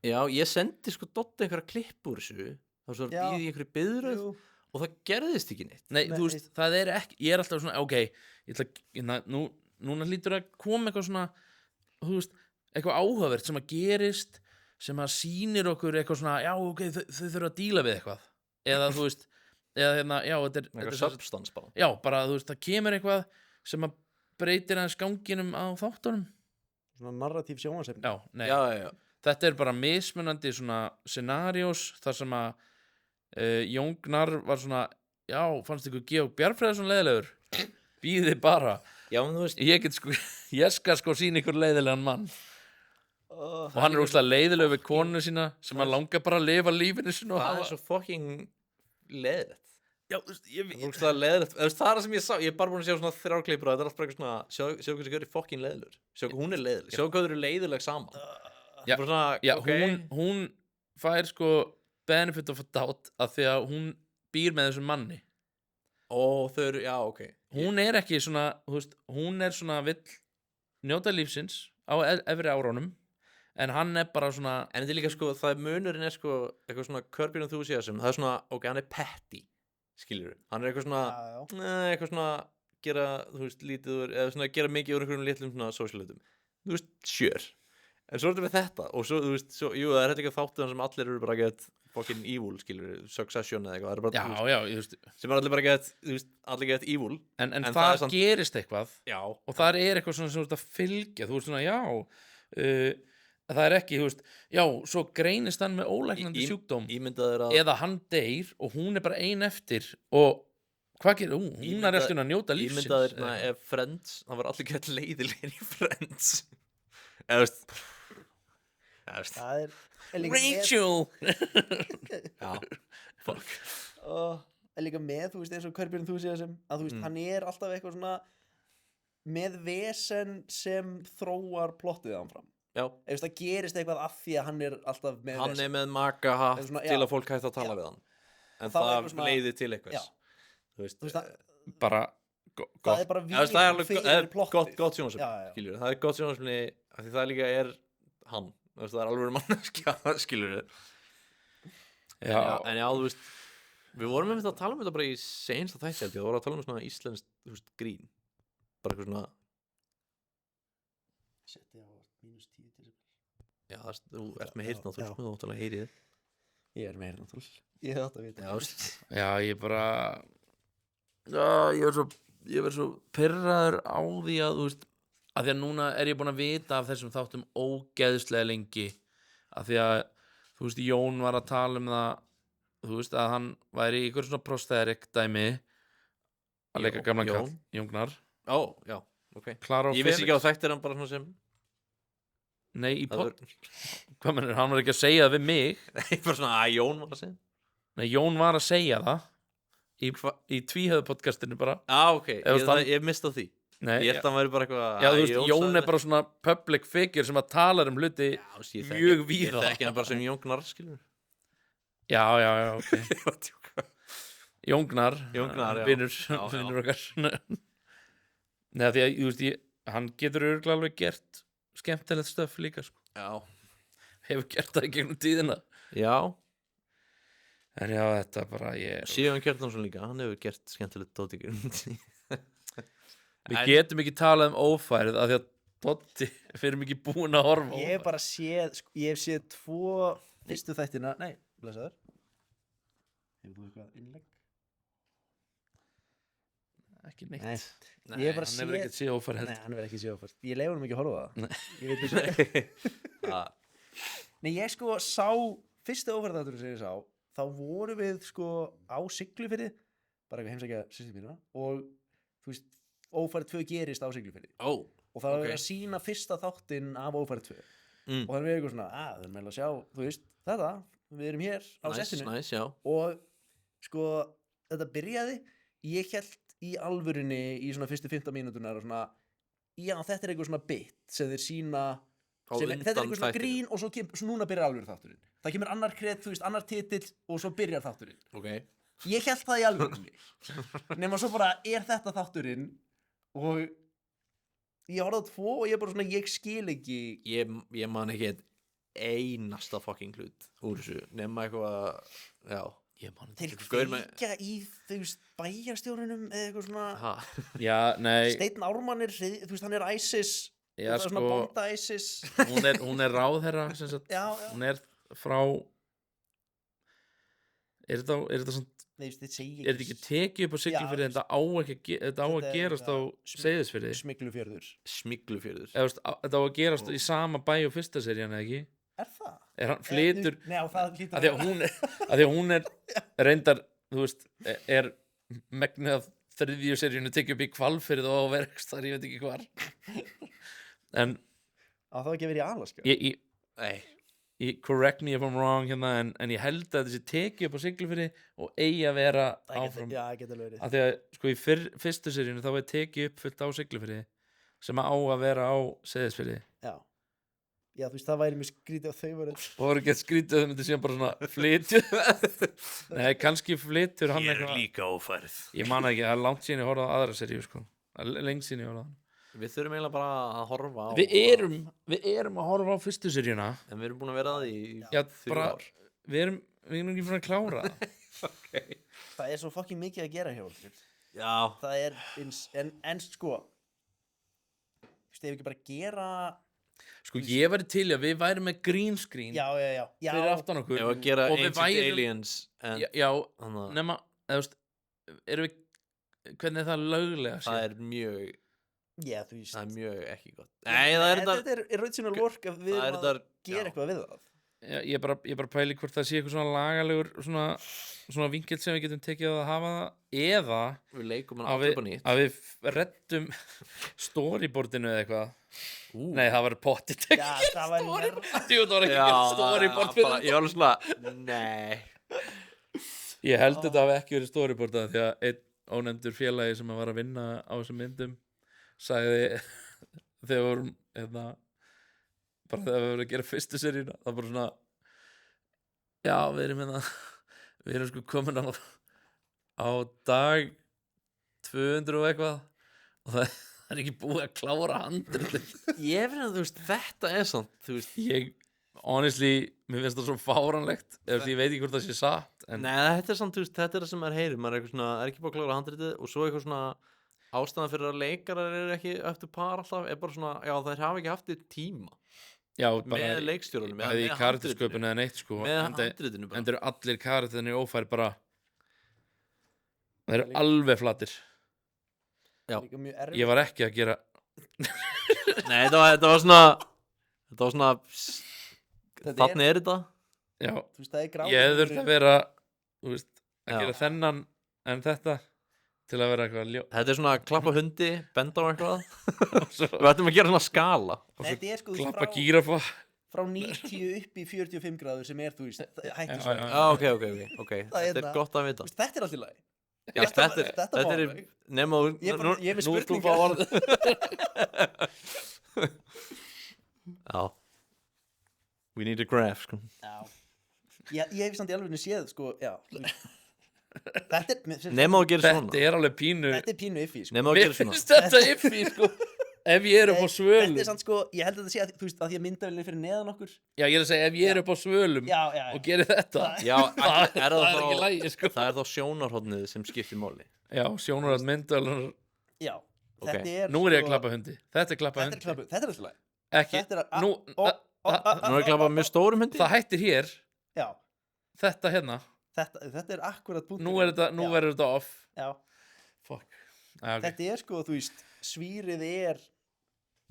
Já, ég sendi sko Dodda einhverja klipp úr þessu, þá svo Já. býði í einhverju biðröð Jú. og það gerðist ekki neitt. nei, Nei, þú veist, það er ekki ég er alltaf svona, ok, ég ætla núna hlýtur að koma eitthvað svona þú veist, eitthvað áhugavert sem að gerist, sem að sýnir okkur eitthvað svona, já, ok, þau þurfa að díla við eitthvað, eða þú veist eða hérna, já, þetta Eitthvað er sem sagt- substans bara. já, bara, þú veist, það kemur eitthvað sem að breytir aðeins ganginum á þáttunum Svona narratív sjónvarsefni já, nei, Já. þetta er bara mismunandi svona scenarios þar sem að Jóngnar var svona já, fannst ykkur Georg Bjarnfreðarsson leiðilegur býði bara Já, en þú veist, ég get sko, ég skal sko sína ykkur leiðilegan mann og hann er úrslega leiðilegur við konuna sína sem hann langar bara að lifa lífinu sinu og það hafa er svo fucking leðilegt. já, þú veist, ég Það er leðilegt. Það er það sem ég sá, ég er bara búin að sjá svona 3 klippur og þetta er alltaf bara eitthvað svona, sjá hvað þessi gaur er fucking leiðilegur. Sjá hvað hún er leiðileg. Sjá hvað þau eru leiðileg saman. Já, Bara svona, já, ok. hún fær sko benefit of a doubt að því að hún býr með þessum manni Ó, þau eru, já, ok. hún er ekki svona, þú veist, hún er svona vill njóta lífsins á efri árunum en hann er bara svona En þetta er líka sko, það er munurinn er sko eitthvað svona Curb Your Enthusiasm, það er svona, ok, hann er petty, skilur hann er eitthvað svona, eitthvað svona gera, þú veist, lítið úr, eða svona gera mikið úr einhverjum litlum svona socialutum, þú veist, sure En svo er þetta með þetta og svo, þú veist, jú, það er þetta ekki þáttu sem allir eru bara get fucking evil, skilur, Succession eða eitthvað, það er bara, þú Já, ég veist veist, sem er allir bara get, þú veist, allir get evil. En En það þar er samt- gerist eitthvað Já. og það er eitthvað svona sem þú ert að fylgja þú veist svona, það er ekki, þú veist, já, svo greinist hann með ólæknandi sjúkdóm Ímyndaður að eða hann deyr og hún er bara ein eftir og hvað gerir hún? Hún er Ímynda- eftir að njóta lífsins Ímyndaður ef Friends, það var allir gett leiðilegir í Friends. Eða, þú veist, Það er líka Rachel já, fuck. er líka með, þú veist, eins og Körbjörn þú séð sem að þú veist, hann er alltaf eitthvað svona með vesen sem þróar plottið áfram. Já, Ef það gerist eitthvað af því að hann er alltaf með hann vesen. er með makahatt Eða svona, til já. að fólk hægt að tala við hann. En Það var það eitthvað svona- leiðir til eitthvað. Já. Þú veist, Þú veist, það, bara það er bara Já, þú veist, það er alveg fyrir plottið. gott sjónasöfni, Já, já. skiljur. Það er gott sjónasöfni af því það líka er hann. Þú veist, það er alveg manneskja, skiljur. já, En já, þú veist, við vorum með að tala um þetta bara í seinsta þætti, held ég. Það voru að tala um svona íslenskt, þú veist, grín. Bara eitthvað svona, Setti á -10 til já, þú ert með heyrn á Já. þú átt alveg að heyri þið. Ég er með heyrnartól. Ég hef átt að vita. Já, þú veist. já, ég bara já, ég verð svo pirraður á því að þú veist, að því að núna er ég búin að vita af þessum þáttum ógeðslega lengi að því að, þú veist, Jón var að tala um það, þú veist, að hann væri í ykkur svona prosthetic dæmi að leika gamlan kall, Jón? Jóngnar Ó, já, ok. Klara og Ég vissi Felix. ekki að þekktir hann bara svona sem Nei, í það pod, hvað mennur, hann var ekki að segja það við mig er bara svona að Jón var að segja. Nei, Jón var að segja það í tvíhöðu podcastinu bara Já, ok, Ef þú stann- ég mista því. Nei, Ég held að hann væri bara eitthvað já, þú að veist, Jón sagði er bara svona public figure sem að tala um hluti Já, þú veist, ég mjög þekki- víða. Ég þekki hann bara sem Jón Gnarr, skilur. Já, ok Ég var að djóka. Jóngnar, Jóngnar, já. vinur, Já, já. vinur okkar Nei, því að, þú veist, hann getur örgulega alveg gert skemmtilegt stöf líka, sko Já. Hefur gert það í gegnum tíðina Já. En já, þetta bara, Síðan Kjartansson líka, hann hefur gert skemmtilegt dótíkur. Við getum ekki talað um ófærið af því að Dotti fyrir mikið búin að horfa á Ég hef bara séð, sko, ég hef séð 2 fyrstu þættina. Nei, blessaður. Hefur þú eitthvað innlegg? Ekki neitt Nei. Nei, Ég hef bara hann hefur ekkert séð ófærið Nei, hann verður ekki séð áfært. Ég leiði honum ekki að horfa á það. Ég veit ekki. Nei, ég sko sá fyrstu ófærið sem ég sá, þá voru við sko á Siglufirði, bara eitthvað heimsækja systur mína, og þú veist, ófærið 2 gerist á Siglufirði. Ó. Og það var Ok. verið að sína fyrsta þáttinn af ófærið 2. Mm. Og þannig við eitthvað svona, við erum eiginlega að sjá, þú veist, þetta, við erum hér á settinu. Næs, já. Og sko, þetta byrjaði, ég held í alvörunni í svona fyrstu 15 mínúturnar og svona, já, þetta er eitthvað svona bit sem þeir sína, Á þetta er undan eitthvað svona þættinum. grín og svo núna byrjar alvöru þátturinn. Það kemur annar kret, þú veist, annar titill og svo byrjar þátturinn. Ok. Ég held það í alvörunni. Nema svo bara, er þetta þátturinn? Og ég horfði á 2 og ég bara svona, ég skil ekki. Ég man ekki einasta fucking hlut úr þessu, nema eitthvað, já. Ég man Þeir ekki Gaur með- kveikja í, þú veist, bæjarstjórunum eða eitthvað svona. Ha. Já, nei, Steinn Ármann er, þú veist, hann er ISIS. já, það er svona sko bonda ISIS. hún er ráðherra sem sagt, Já, já. hún er frá er þetta svona Nei, þú veist, þið segi er þetta ekki tekið upp á Siglufirði en þetta á ekki þetta á að Þetta er gerast á eitthvað Seyðisfirði Smiglufjörður. Smiglufjörður. eða veist, þetta á að gerast í sama bæ og fyrsta serían eða ekki Er það? er hann flytur Nei, á það hlýtur að því að hún er reyndar þú veist er megnið af þriðju seríunu tekið upp í Hvalfirði og á verkstæðar ég veit ekki hvar en Á það ekki verið í Alaska. Nei. correct me if I'm wrong hérna en ég held að þessi tekið upp á Siglufirði og eigi að vera Það áfram Já, það getur alveg verið. af því að sko í fyrstu seríunu þá er tekið upp fullt á Siglufirði sem á að vera á Seyðisfirði Já. Já, þú veist, það væri mjög skrítið og þau verið. og það er ekki að skrítið að þau myndi síðan bara svona flytju nei, kannski flyttur hann eitthvað líka ófærð. ég man ekki, það er langt síðan ég horfði á aðra seríu sko. Það er lengt síðan ég horfði á hann Við þurfum eiginlega bara að horfa á. við erum að horfa á fyrstu seríuna En við erum búin að vera að því í já, 3 bara, ár. við erum ekki fyrir að klára það Það er svo fucking mikið að gera hjá okkur. Já. Það er en sko, þú veist, ef ekki bara gera, Sko, ég væri til í að við værum með green screen Já, fyrir aftan okkur Ef að gera og við Ancient værum- Aliens en Já, þannig að nema, eða, þú veist, erum við, hvernig er það löglega það séð? er mjög Já, þú veist það er mjög ekki gott Nei, það er þetta Þetta er original work að við það er erum að þetta gera eitthvað við það Ég bara pæli hvort það sé eitthvað svona lagalegur svona vinkill sem við getum tekið að hafa það eða Við leikum hann að aftur upp á nýtt að við reddum storyboardinu eða eitthvað Nei, það var pottit Já, það var Jú, það var ekki storyboard fyrir bara, ég var alveg svona Nei Ég held þetta hafi ekki verið storyboardað því að einn ónefndur félagi sem var að vinna á þessum myndum sagði þegar við vorum bara þegar við vorum að gera fyrstu seríuna það bara svona já, við erum sko komin á dag 200 og eitthvað og það er ekki búið að klára handritið Ég finn að þú veist, þetta er samt Þú veist, honestly, mér finnst það svo fáránlegt ég veit ekki hvort það sé satt en nei, þetta er samt, þú veist, þetta er það sem maður heyrir maður er eitthvað svona, er ekki búið að klára handritið og svo eitthvað svona ástæðan fyrir að leikarar eru ekki eftir par alltaf, er bara svona já, þær hafa ekki haft þið tíma já, bara með leikstjórunum bæði í karaktersköpun eða neitt sko með enda handritinu bara eru allir karakterinu ófæri bara það eru alveg flatir líka mjög erfitt ég var ekki að gera Nei, þetta var svona Þetta þannig er þetta já, Þú veist, það er gráð ég hefði þurft að vera þú veist, að Já. gera þennan en þetta til að vera eitthvað Þetta er svona að klappa hundi, benda á eitthvað svo Við ættum að gera svona skala Þetta er sko þú veist, klappa gírafa frá 90 upp í 45 gráður sem er, þú veist, hættu svo já. Já, ok Það Þetta er hérna- gott að vita Þetta er allt í lagi Já, þetta þetta má er alveg. nema þú Ég er með nú ert þú spurningar bara Já We need a graph sko. Ég hef samt í alveg séð, sko, já þú veist. Þetta er Nema þú gerir svona þetta er alveg pínu Þetta er pínu iffi, sko Nema þú mér gerir svona finnst þetta iffi sko ef ég er upp á svölum Þetta er samt, sko, ég held að þetta sé að, þú veist, að því að myndavelin fyrir neðan okkur já, ég er að segja ef ég er upp á svölum Já, og gerir þetta Já, það er er það ekki þá lægi sko Það er þá sjónarhóðnið sem skiptir máli já, sjónarhald myndavelunar Já, Ok. þetta er nú er ég að sko- klappa hundi þetta er klappa Þetta er hundi klappu, þetta er alltaf lagi ekki, Þetta er að nú, Nú Nú er ég klappað með stórum hundi það hættir hér Já, þetta hérna, þetta er akkurat punktur nú verður þetta off Já, fuck okay. þetta er sko, þú veist, svírið er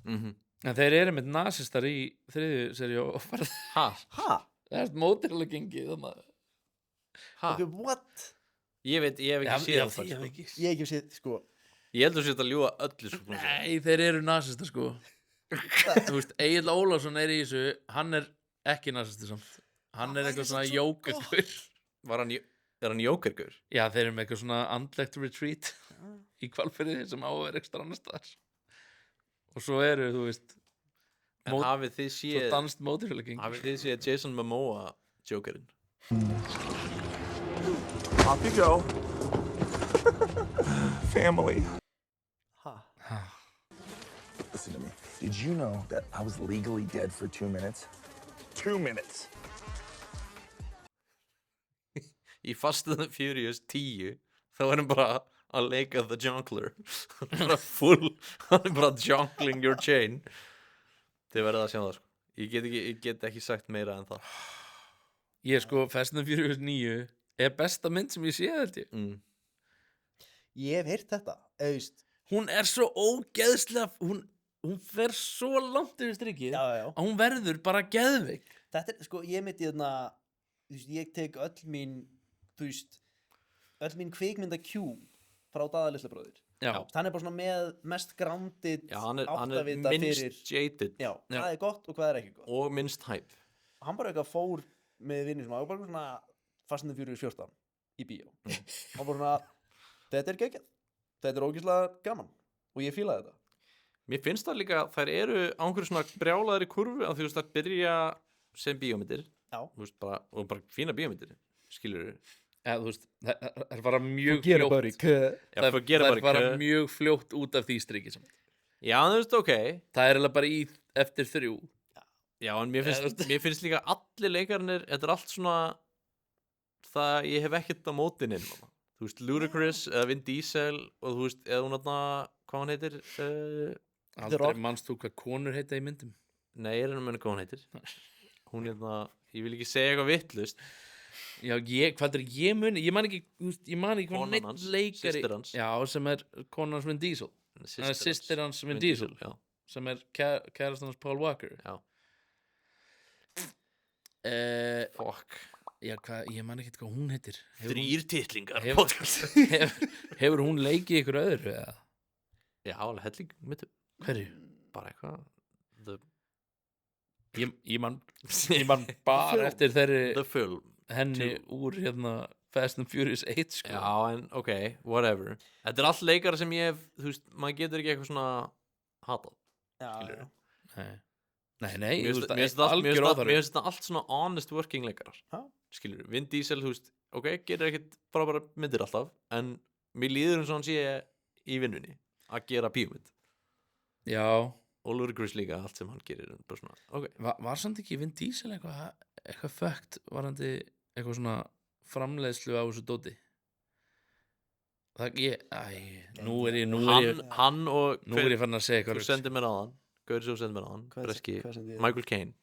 Mhm. en þeir eru með nasistar í þriðju seri og farið Ha? Ha? það er mótilega gengið þannig Ha? Ok, what? Ég hef ekki séð það ég sko. hef ekki Ég hef ekki séð, sko Ég heldur sér að ljúga öllu sko. nei, þeir eru nasistar sko þú veist, Egill Ólafsson er í þessu hann er ekki nasistar samt hann er eitthvað svona jókergur Er hann jókergur? já, þeir eru með eitthvað svona andlegt retreat í Hvalfirði sem á að vera ekstra annar staðar og svo eru, þú veist En Mót- hafið þið svo séð danst mótilega gengið Hafið þið séð Jason Momoa Jokerinn? Off you go. Family. Ha? Listen to me. Did you know that I was legally dead for 2 minutes? 2 minutes. Í Fast and the Furious 10 þá er hann bara að leika the Jonkler hann er bara jonkling your chain þið verðið að sjá það sko ég get ekki sagt meira en það ég sko, Fast and the Furious 9 er besta mynd sem ég sé held ég Ég hef heyrt þetta, auðvist hún er svo ógeðslega hún fer svo langt yfir strikið Já, já, já að hún verður bara geðveik Þetta er, sko, ég myndi þarna Þú veist, ég tek öll mín Þú veist, öll mín kvikmynda Q frá Daða litla bróðir já, Hann er bara svona með mest grounded Já, hann er áttavita minnst fyrir jaded Já, hvað er gott og hvað er ekki gott og minnst hype Hann bara eitthvað fór með vinnir sem bara svona Fast and the Furious 14 í bíó Hann bara svona, þetta er geggjað Þetta er ógeðslega gaman og ég fílaði þetta Mér finnst það líka, þær eru á einhverju svona brjálaðri kurvu að þú veist að byrja sem bíómyndir Já. Þú veist, bara fína bíómyndir skilur ja, þú veist, það er bara mjög Gera fljótt bara í kö það er bara mjög fljótt út af því strikið sem Já, þú veist, ok það er alveg bara í eftir 3 Já, en mér finnst líka allir leikarnir, þetta er allt svona það, ég hef ekkert á mótin inn þú veist, Ludacris eða Vin Diesel og þú veist, eða hún aðna hvað hann heitir aldrei manst þú hvað konur heita í myndum Nei, ég er henni hvað hún heitir. Hún ég vil ekki segja eitthvað vittlust. Já, hvað er ég muni, ég man ekki hvað Konan neitt hans, leikari systir hans. Já, sem er konan hans Vin Diesel Systir hans Vin Diesel Já, sem er kærastan hans Paul Walker já. Fuck. Já, ég man ekki hvað hún heitir 3 titlingar Hefur- podcast. Hefur hún leikið ykkur öðru eða? Já, alveg helling mitt. Hverju? Bara eitthvað. Ég man bara eftir þeirri The film. henni úr Fast and Furious 8 sko. Já, en ok, whatever. Þetta er allt leikara sem ég hef, þú veist, maður getur ekki eitthvað svona hatað. Já, Nei, Mér þú finnst þetta allt svona honest working leikarar. Já. Skilur, Vin Diesel, þú veist, ok, getur ekkert bara myndir alltaf, en mér líður eins og hann sé í vinnunni að gera bíómynd. Já, Oliver Chris líka, allt sem hann gerir bara svona, ok. var samt ekki Vin Diesel eitthvað fögt varandi eitthvað svona framleiðslu á þessu dóti nú er ég Hann og nú er ég fann að segja þú eitthvað sendir mér aðan, Gauri svo sendir mér aðan, breski, hvað sendi ég? Michael Caine.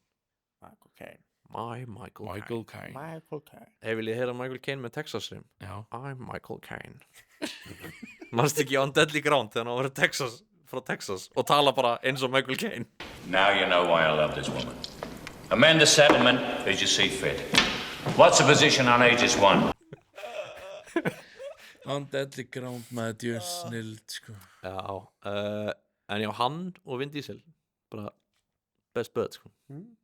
Michael Caine. Michael Caine. Michael Caine Vil ég heyra Michael Caine með Texas-rim? Já, I'm Michael Caine. Manst ekki on Deadly Ground þegar hann var frá Texas og tala bara eins og Michael Caine. Now you know why I love this woman. Amend the settlement as you see fit. What's the position on Aegis 1? On Deadly Ground með djur snild sko. Já, en já, hann og Vin Diesel bara best bud, sko.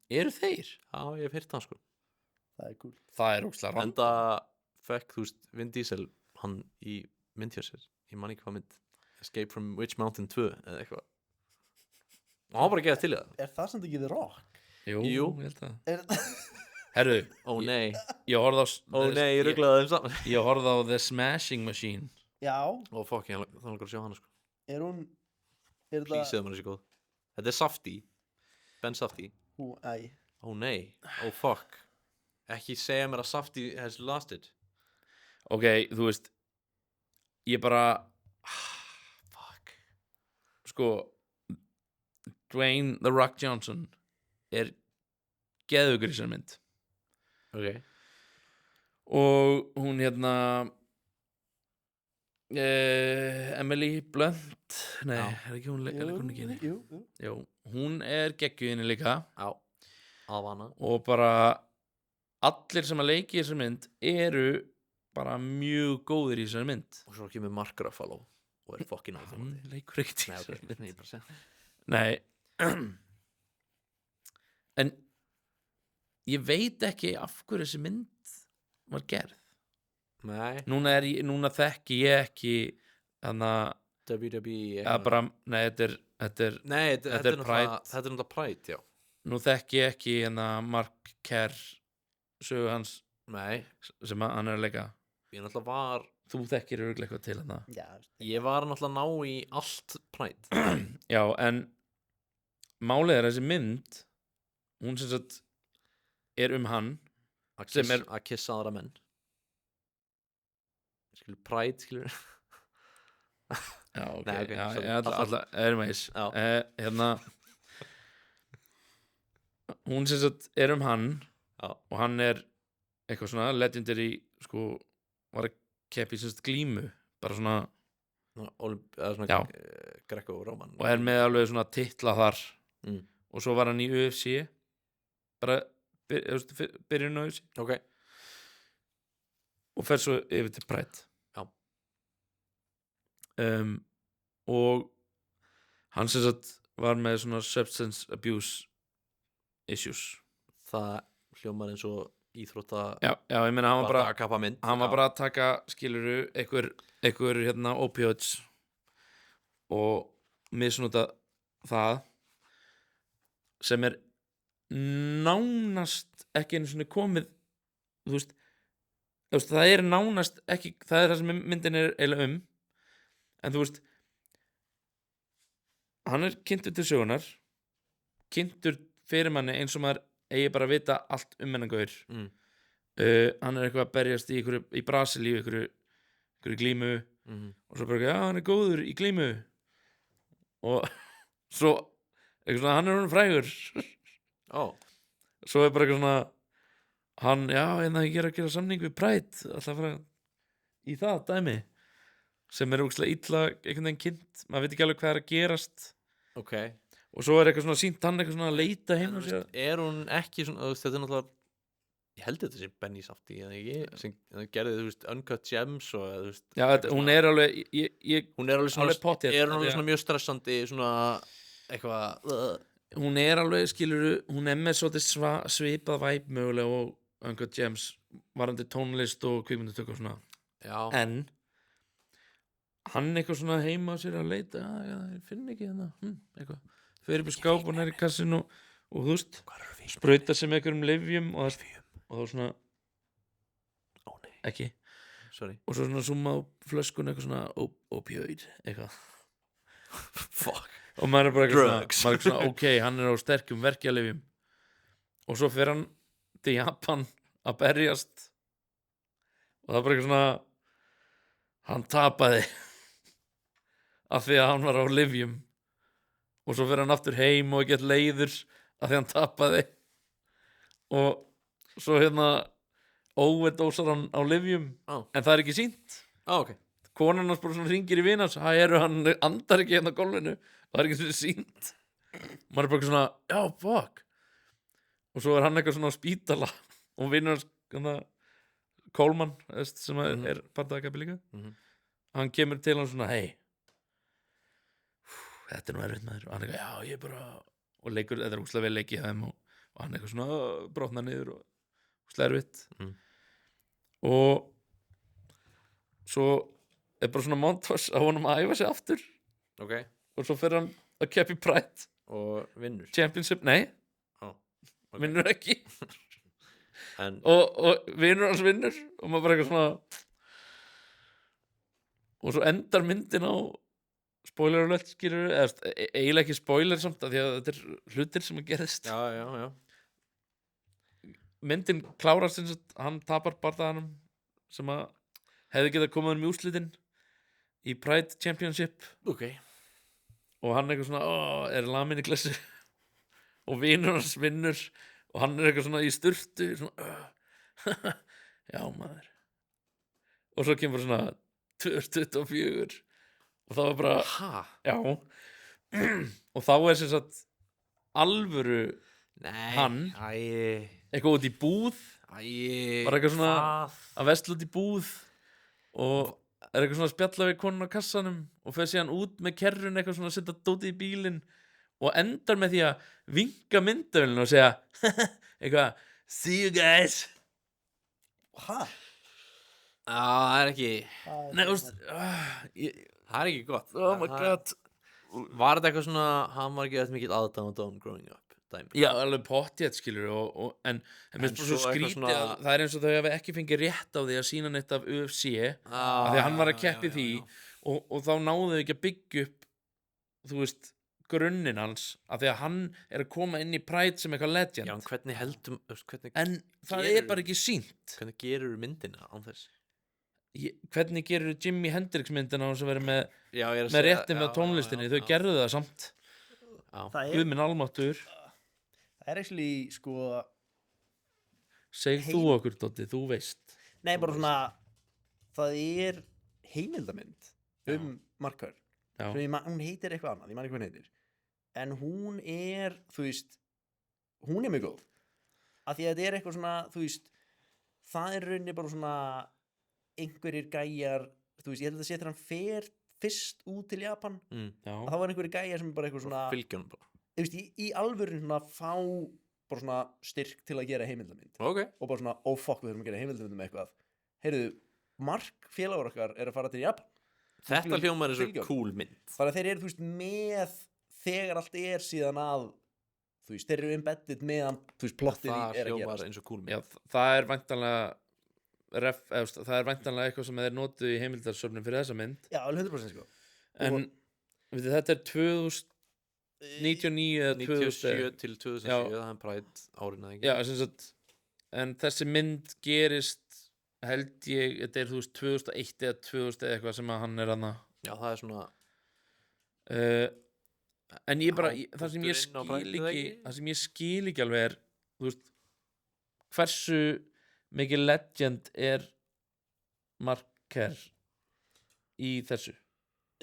Eru þeir? Já, ég hef heyrt hann, sko. Það er cool. Það er ókslega rann Enda fekk, þú veist, Vin Diesel hann í mynd hjá sér, ég man ekki hvað mynd, Escape from Witch Mountain 2 eða eitthvað, og hann bara geða til í það. Er það samt ekki The Rock? Jú. ég held að Er... Herru, Ó nei, ég horfði á ég rugglaði þeim saman. Ég horfði á The Smashing Machine Já, Ó fuck, ég þannig að sjá hana, sko. er hún... Er Please, segðu mér þessi góð. Þetta er Safdie, Ben Safdie. Ó nei, ó fuck, ekki segja mér að Safdie has lost it. Ok, þú veist Ég bara Fuck. Sko Dwayne The Rock Johnson er geðugur í sér mynd Ok. og hún Emily Blunt nei, Já. er ekki hún hún ekki henni? Jú. Jú, hún er geggjuðinni líka Já, Alvana. og bara allir sem að leiki í þessar mynd eru bara mjög góðir í þessar mynd Og svo kemur Mark Ruffalo og er fucking hún áþjóðandi. leikur ekkert í Nei, þessar ok, mynd nei, ég bara segja. Nei En ég veit ekki af hverju þessi mynd var gerð Nei, Núna þekki ég ekki þannig WWE að bara, nei, þetta er Nei, Þetta þetta er er Pride. náttúrulega Pride, já. nú þekki ég ekki Mark Kerr sögu hans Nei, sem hann er að leika ég náttúrulega var þú þekkir örugglega eitthvað til hann Já, Ég var náttúrulega að ná í allt Pride. Já, en málið er að þessi mynd hún sem sagt er hann Sem er- Að kissa aðra menn. Skilur Pride, skilur. Já, ok, Nei, ok, já, sorry. alltaf anyways Já. Hún sem sagt er hann Já. og hann er eitthvað svona legendary sko, var að keppa í sem sagt glímu bara svona, Eða svona Já. Greco-Róman. og er með alveg svona titla þar Mm. og svo var hann í UFC bara byrjun á UFC Ok, og fer svo yfir til Pride Já. Og hann sem sagt var með svona substance abuse issues það hljómar eins og íþrótta já, ég meina hann var bara kappa mynd. hann var bara að taka, skiluru einhver opioids og misnota það sem er nánast ekki einu svona komið þú veist, það er nánast ekki, það er það sem myndin er eiginlega en þú veist hann er kynntur til sögunar kynntur fyrir manni eins og maður eigi bara að vita allt hennan gaur Mm. Hann er eitthvað að berjast í Brasilíu einhverju glímu Mhm. og svo bara, já, hann er góður í glímu og svo eitthvað svona, hann honum frægur svo bara eitthvað svona hann, já, ég er að gera samning við Pride alltaf að fara í það dæmi sem ógeðslega illa einhvern veginn kynnt, maður veit ekki alveg hvað að gerast og svo eitthvað svona sýnt hann eitthvað svona að leita heim og er hún ekki svona, þetta er náttúrulega ég held þetta sé Benny Safdie sem gerði, þú veist, Uncut Gems og, þú veist, já, hún er alveg hún er alveg svona, alveg pottþétt, er hún alveg svona mjög stressandi svona eitthvað hún er alveg, skiluru, hún er með svolítið svipað væp mögulega og Uncut Gems varandi tónlist og kvikmyndatöku og svona en hann eitthvað svona heima á sér að leita ég finn ekki hérna eitthvað, fyrir upp í skáp og næri kassin og þú veist, sprauta sig með einhverjum lyfjum og þá svona ekki sorry. Og svo svona summa á flöskun eitthvað svona opioid eitthvað og maður er bara eitthvað svona ok, hann er á sterkum verkjalyfjum og svo fer hann til Japan að berjast og það er bara eitthvað svona hann tapaði af því að hann var á lyfjum og svo fer hann aftur heim og get leiður af því að hann tapaði og svo overdósar hann á lyfjum en það er ekki sýnt konan hans bara svona hringir í vinans hann andar ekki hérna á gólfinu það er ekki svona sýnt maður er bara svona, já, fuck og svo er hann eitthvað svona á spítala og vinnur hans Coleman, sem er partakapi líka hann kemur til hann svona, hei þetta er nú erfitt maður og hann eitthvað, já, ég bara og leikur, þetta er úslega vel leikið þeim og hann eitthvað svona brotna niður og úslega erfitt og svo er bara svona montage á honum að æfa sig aftur og svo fer hann að keppa í Pride og vinnur Championship, nei vinnur ekki og vinnur hans vinnur og maður bara eitthvað svona og svo endar myndin á spoiler alert, skilur eiginlega ekki spoiler samt af því að þetta er hlutir sem að gerðist já. Myndin klárast eins og hann tapar bardaganum sem að hefði getað komað um í úrslitin í Pride Championship og hann eitthvað svona er lamin í klessu og vinur hans vinnur og hann er eitthvað svona í sturtu svona já maður og svo kemur svona 2024 og það var bara já og þá er sem sagt alvöru hann eitthvað út í búð bara eitthvað svona að vesla út í búð og er eitthvað svona að spjalla við konun á kassanum og fer síðan út með kerrun eitthvað svona að setja dótið í bílinn og endar með því að vinka myndavélinu og segja eitthvað, see you guys það er ekki nei, það er ekki gott oh my god var þetta eitthvað svona hann var ekki eitthvað mikið aðdáðan growing up dæmi. Já, alveg pottjætt skilur en mér finnst bara svo skrítið að það er eins og þau hafi ekki fengið rétt á því að sína neitt af UFC af því að hann var að keppi því og þá náðu þau ekki að byggja upp þú veist grunninn hans af því að hann er að koma inn í Pride sem eitthvað legend en hvernig heldum en það er bara ekki sýnt hvernig gerur myndina án þess hvernig gerur Jimi Hendrix myndina sem verður með rétti með tónlistinni þau gerðu það samt Guð minn almáttugur það er actually sko seg þú okkur Doddi, þú veist nei bara svona það er heimildamynd Mark Hurd hún heitir eitthvað annað, ég man ekki hvað hún heitir en hún er, þú veist hún er mjög góð af því að þetta er eitthvað svona, þú veist það er rauninni bara svona einhverjir gæjar, þú veist ég held að sé þegar hann fer fyrst út til Japan að það var einhverjir gæjar sem bara eitthvað svona fylgjónum bara þú veist, í alvörun svona fá bara svona styrk til að gera heimildamynd og bara svona, fuck, við þurfum að gera heimildamynd með eitthvað heyrðu, Mark félagur okkar er að fara til Japan þetta hljómar er svo cool mynd þannig að þeir eru, þú veist, með þegar allt er síðan að þú veist, þeir eru embedded meðan þú veist, plottið er að gera eins og cool mynd já, það er væntanlega það er væntanlega eitthvað sem þeir notu í heimildarsöfnum fyrir þessa mynd já, alveg 100% sko en þetta er 2099 eða 97 til 2007 það er Pride árin að já, sem sagt en þessi mynd gerist held ég, þetta er þú veist 2001 eða 2000 eða eitthvað sem að hann er hana já, það er svona en ég bara, það sem ég Punkturinn á skil Pride, ekki ekki? það sem ég skil ekki alveg er þú veist, hversu mikið legend er Marker í þessu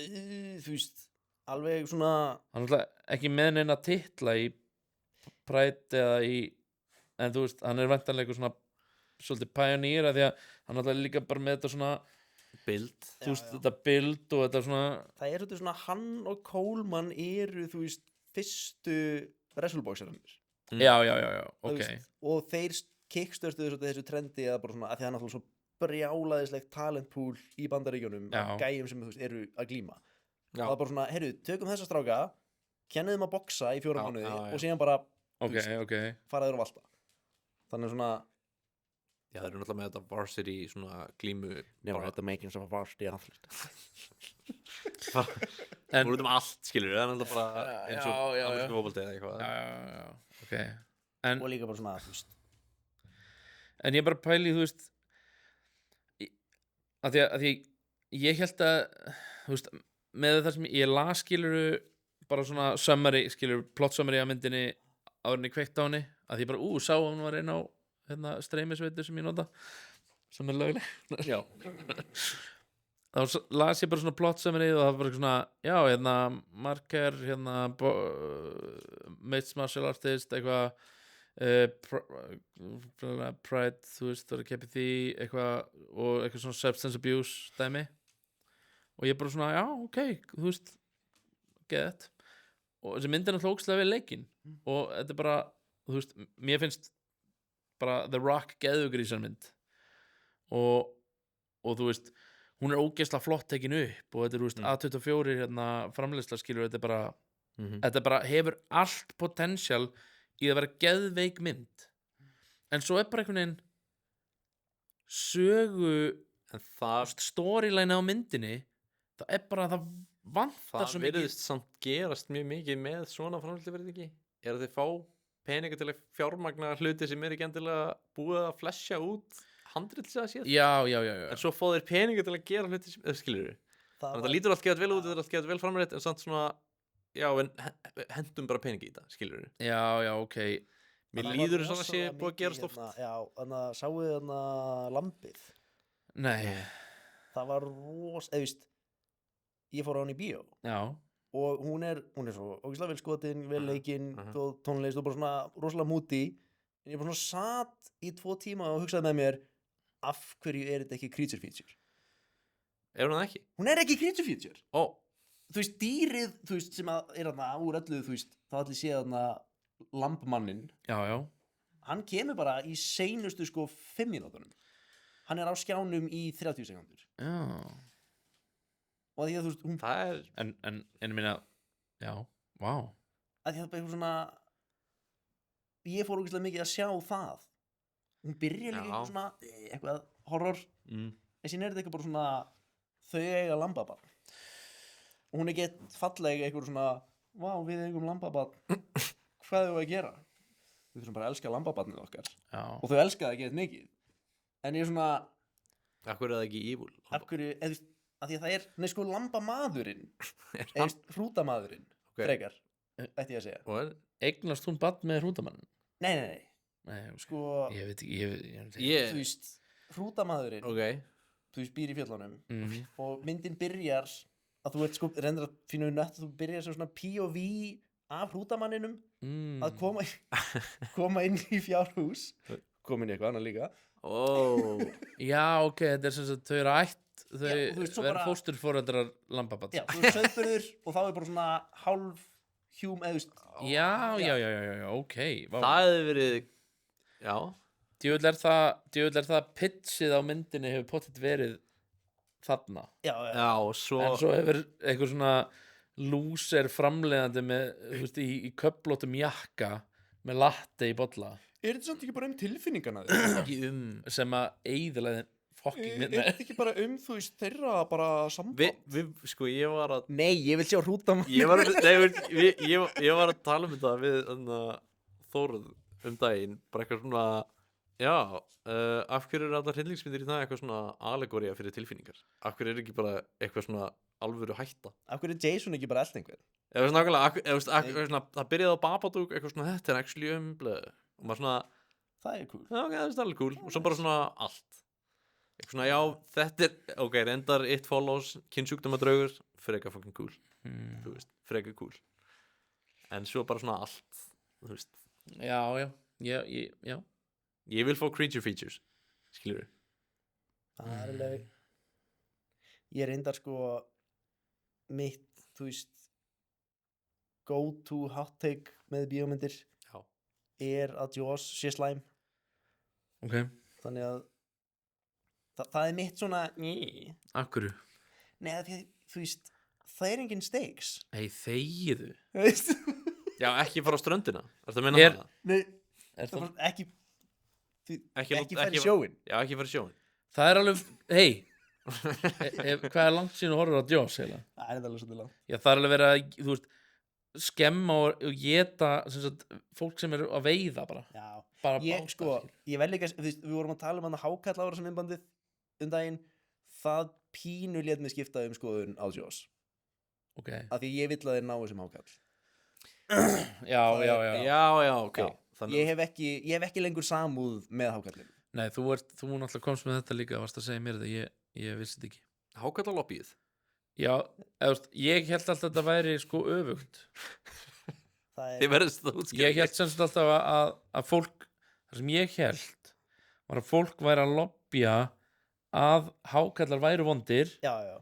Þú veist, alveg svona hann er alltaf ekki með neina titla í Pride eða í en þú veist, hann er væntanlega svona svolítið pioneer að því að hann er alltaf líka bara með þetta svona Bild þú veist, þetta build og þetta svona það er svona hann og Coleman eru þú veist fyrstu wrestleboxerarnir já, Þú ok veist, og þeir kickstartuðu þessu trendi að bara svona að því hann er alltaf svo brjálaðislegt talentpool í Bandaríkjunum Já. af gæjum sem þú veist eru að glíma Já. það er bara svona, heyrðu, tökum þessa stráka kenniðum að boxa í 4 Já, mánuði já, já. og síðan bara ok, ok faraður á valta þannig svona Já, þeir eru náttúrulega með þetta varsity svona glímu the makings of a varsity athlete En- Úr allt, skilur það er náttúrulega bara eins og Já, já, já. amerísku fótbolti eða eitthvað já, ok en, og líka bara svona, þú veist en ég bara pæli, þú veist að því ég held að þú veist, með það sem ég las skiluru bara svona summary, skilur plot summary af myndinni árinni kveikt á henni að ég bara, sá að hún var einn á hérna, streymisveitur sem ég nota sem er lögleg Já. þá las ég bara svona plot summary og það var bara svona, já, hérna Marker, hérna Mates Martial Artist, eitthvað Pride, þú veist, það er að keppi því eitthvað, og eitthvað svona substance abuse dæmi og ég bara svona, já, ok, þú veist get og þessi myndin er hlókslega við leikinn og þetta er bara, þú veist, mér finnst bara The Rock geðugrísar mynd og þú veist, hún er ógeðslega flott tekin upp og þetta er, þú veist, A24 hérna framleiðsla skilur, þetta er bara þetta bara hefur allt potential í að vera geðveik mynd en svo er bara einhvern veginn sögu En það storyline á myndinni það er bara, það vantar Það svo mikið virðist samt gerast mjög mikið með svona framhaldi verið ekki er að þeir fá peninga til að fjármagna hluti sem er ekki endilega búið að flesja út handrilsið að séð já, en svo fá þeir peninga til að gera hluti sem skilur þannig að það lítur allt geðað vel út þetta er allt geðað vel framrætt en samt svona já en hendum bara peningi í þetta skilur já, ok mér líður svona sé búið að gerast oft já, þannig að sáu þarna lambið nei, það var eða veist ég fór á hann í bíó já, og hún er svo ógeðslega vel skotin, vel leikinn og tónlist og bara svona rosalega múti en ég bara svona satt í 2 tíma og hugsaði með mér af hverju er þetta ekki creature feature er hún það ekki? hún er ekki creature feature Ó, þú veist, dýrið, þú veist, sem að er þarna úr öllu, þú veist, þá allir séð þarna lambmannin, já, hann kemur bara í seinustu sko 5 mínútunum hann er á skjánum í 30 sekundur já og því að þú veist, hún það er en ég meina, já, vá að því að það er eitthvað svona ég fór ógeðslega mikið að sjá það hún byrja líka Já. eitthvað svona eitthvað horror en síðan er þetta eitthvað bara svona þau eiga lambabarn og hún er gett falleg eitthvað svona vá, við eigum lambabarn hvað er það að gera við þurfum bara að elska lambabarnið okkar já, og þau elska það ekki mikið en ég er svona Akkur er það ekki evil af hverju, eða þú veist, að því að það er nei sko lambamaðurinn Er eða veist, hrútamaðurinn Ok. frekar, ætti ég að segja Og er eignast hún bann með hrútamann nei, nei, sko ég veit ekki ég veit ekki Ég þú veist, hrútamaðurinn Ok þú veist, býr í fjöllunum Mhm. og myndin byrjar að þú ert sko, reyndir að finna við nött að þú byrjar sem svona POV af hrútamanninum að koma inn í fjárhús koma inn í eitthvað annað líka Ó já, ok, þetta er sem sagt þau eru ætt þau Já, þú veist, svo verður bara- fósturforeldrar lambabann já, þú ert söðbörður og þá er bara svona hálf hjúm, eða þú veist já, ok vá. Það hefði verið Já djöfull er það pitchið á myndinni hefur pottet verið þarna já, Já, og svo en svo hefur eitthvað svona lúser framleiðandi með, þú veist, í köflótum jakka með latte í bolla er þetta samt ekki bara tilfinningana þig? ekki sem að eyðilega fucking mynd þetta ekki bara þú veist þeirra bara samband? Við, sko, ég var að Nei, ég vil sjá hrútamann Ég var að, nei, ég var að tala um þetta við Þórð daginn bara eitthvað svona já, af hverju eru allar hryllingsmyndir í það eitthvað svona allegoría fyrir tilfinningar af hverju er ekki bara eitthvað svona alvöru hætta. Af hverju er Jason ekki bara eld einhvern? Eða svona nákvæmlega, það byrjaði á Babadook eitthvað svona, þetta er actually blöð, og maður svona, Það er cool. já, ok, það er alveg cool, og svo bara svona allt. Eitthvað svona, já, þetta er, ok, reyndar It Follows, kynnsjúkdómadraugur, frekar fucking cool, þú veist, frekar cool. En svo bara svona allt, þú veist. Já, já. Ég vil fá creature features, skilur við. Það er alveg Ég reyndar sko mitt, þú veist go to hot take með bíómyndir Já. er að Jaws sé slæm Ok, þannig að það er mitt svona akkurru Nei, því, þú veist það er engin stakes Hei, þegiðu Þú veist Já, ekki fara á ströndina, ertu að meina Er- það? Nei, Er það það, var ekki Ekki færi sjóin Já, ekki fara í sjóin. það er alveg, hei Hvað er langt síðan þú horfir á Jaws heila? Það er alveg svolítið langt Já, það er alveg verið að, þú veist skemma og geta sem sagt, fólk sem er að veiða bara Já, bara ég báta, sko, skilur. ég vel ekki að, þú veist, við vorum að tala um hann að hákall ára sem innbandið daginn, það pínu lét mig skipta skoðun á Jaws Ok, af því ég vill að þeir ná þessum hákall já, Já, ok. Já. Ég hef ekki lengur samúð með hákallin Nei, þú náttúrulega komst með þetta líka varst að segja mér þetta, ég vissi þetta ekki Hákallalobbyið. Já, eða, þú veist, ég held alltaf að þetta væri sko öfugt Það Þið er, verðist það útskýra. Ég held semst alltaf að fólk það sem ég held var að fólk væri að lobbya að hákallar væru vondir já, já,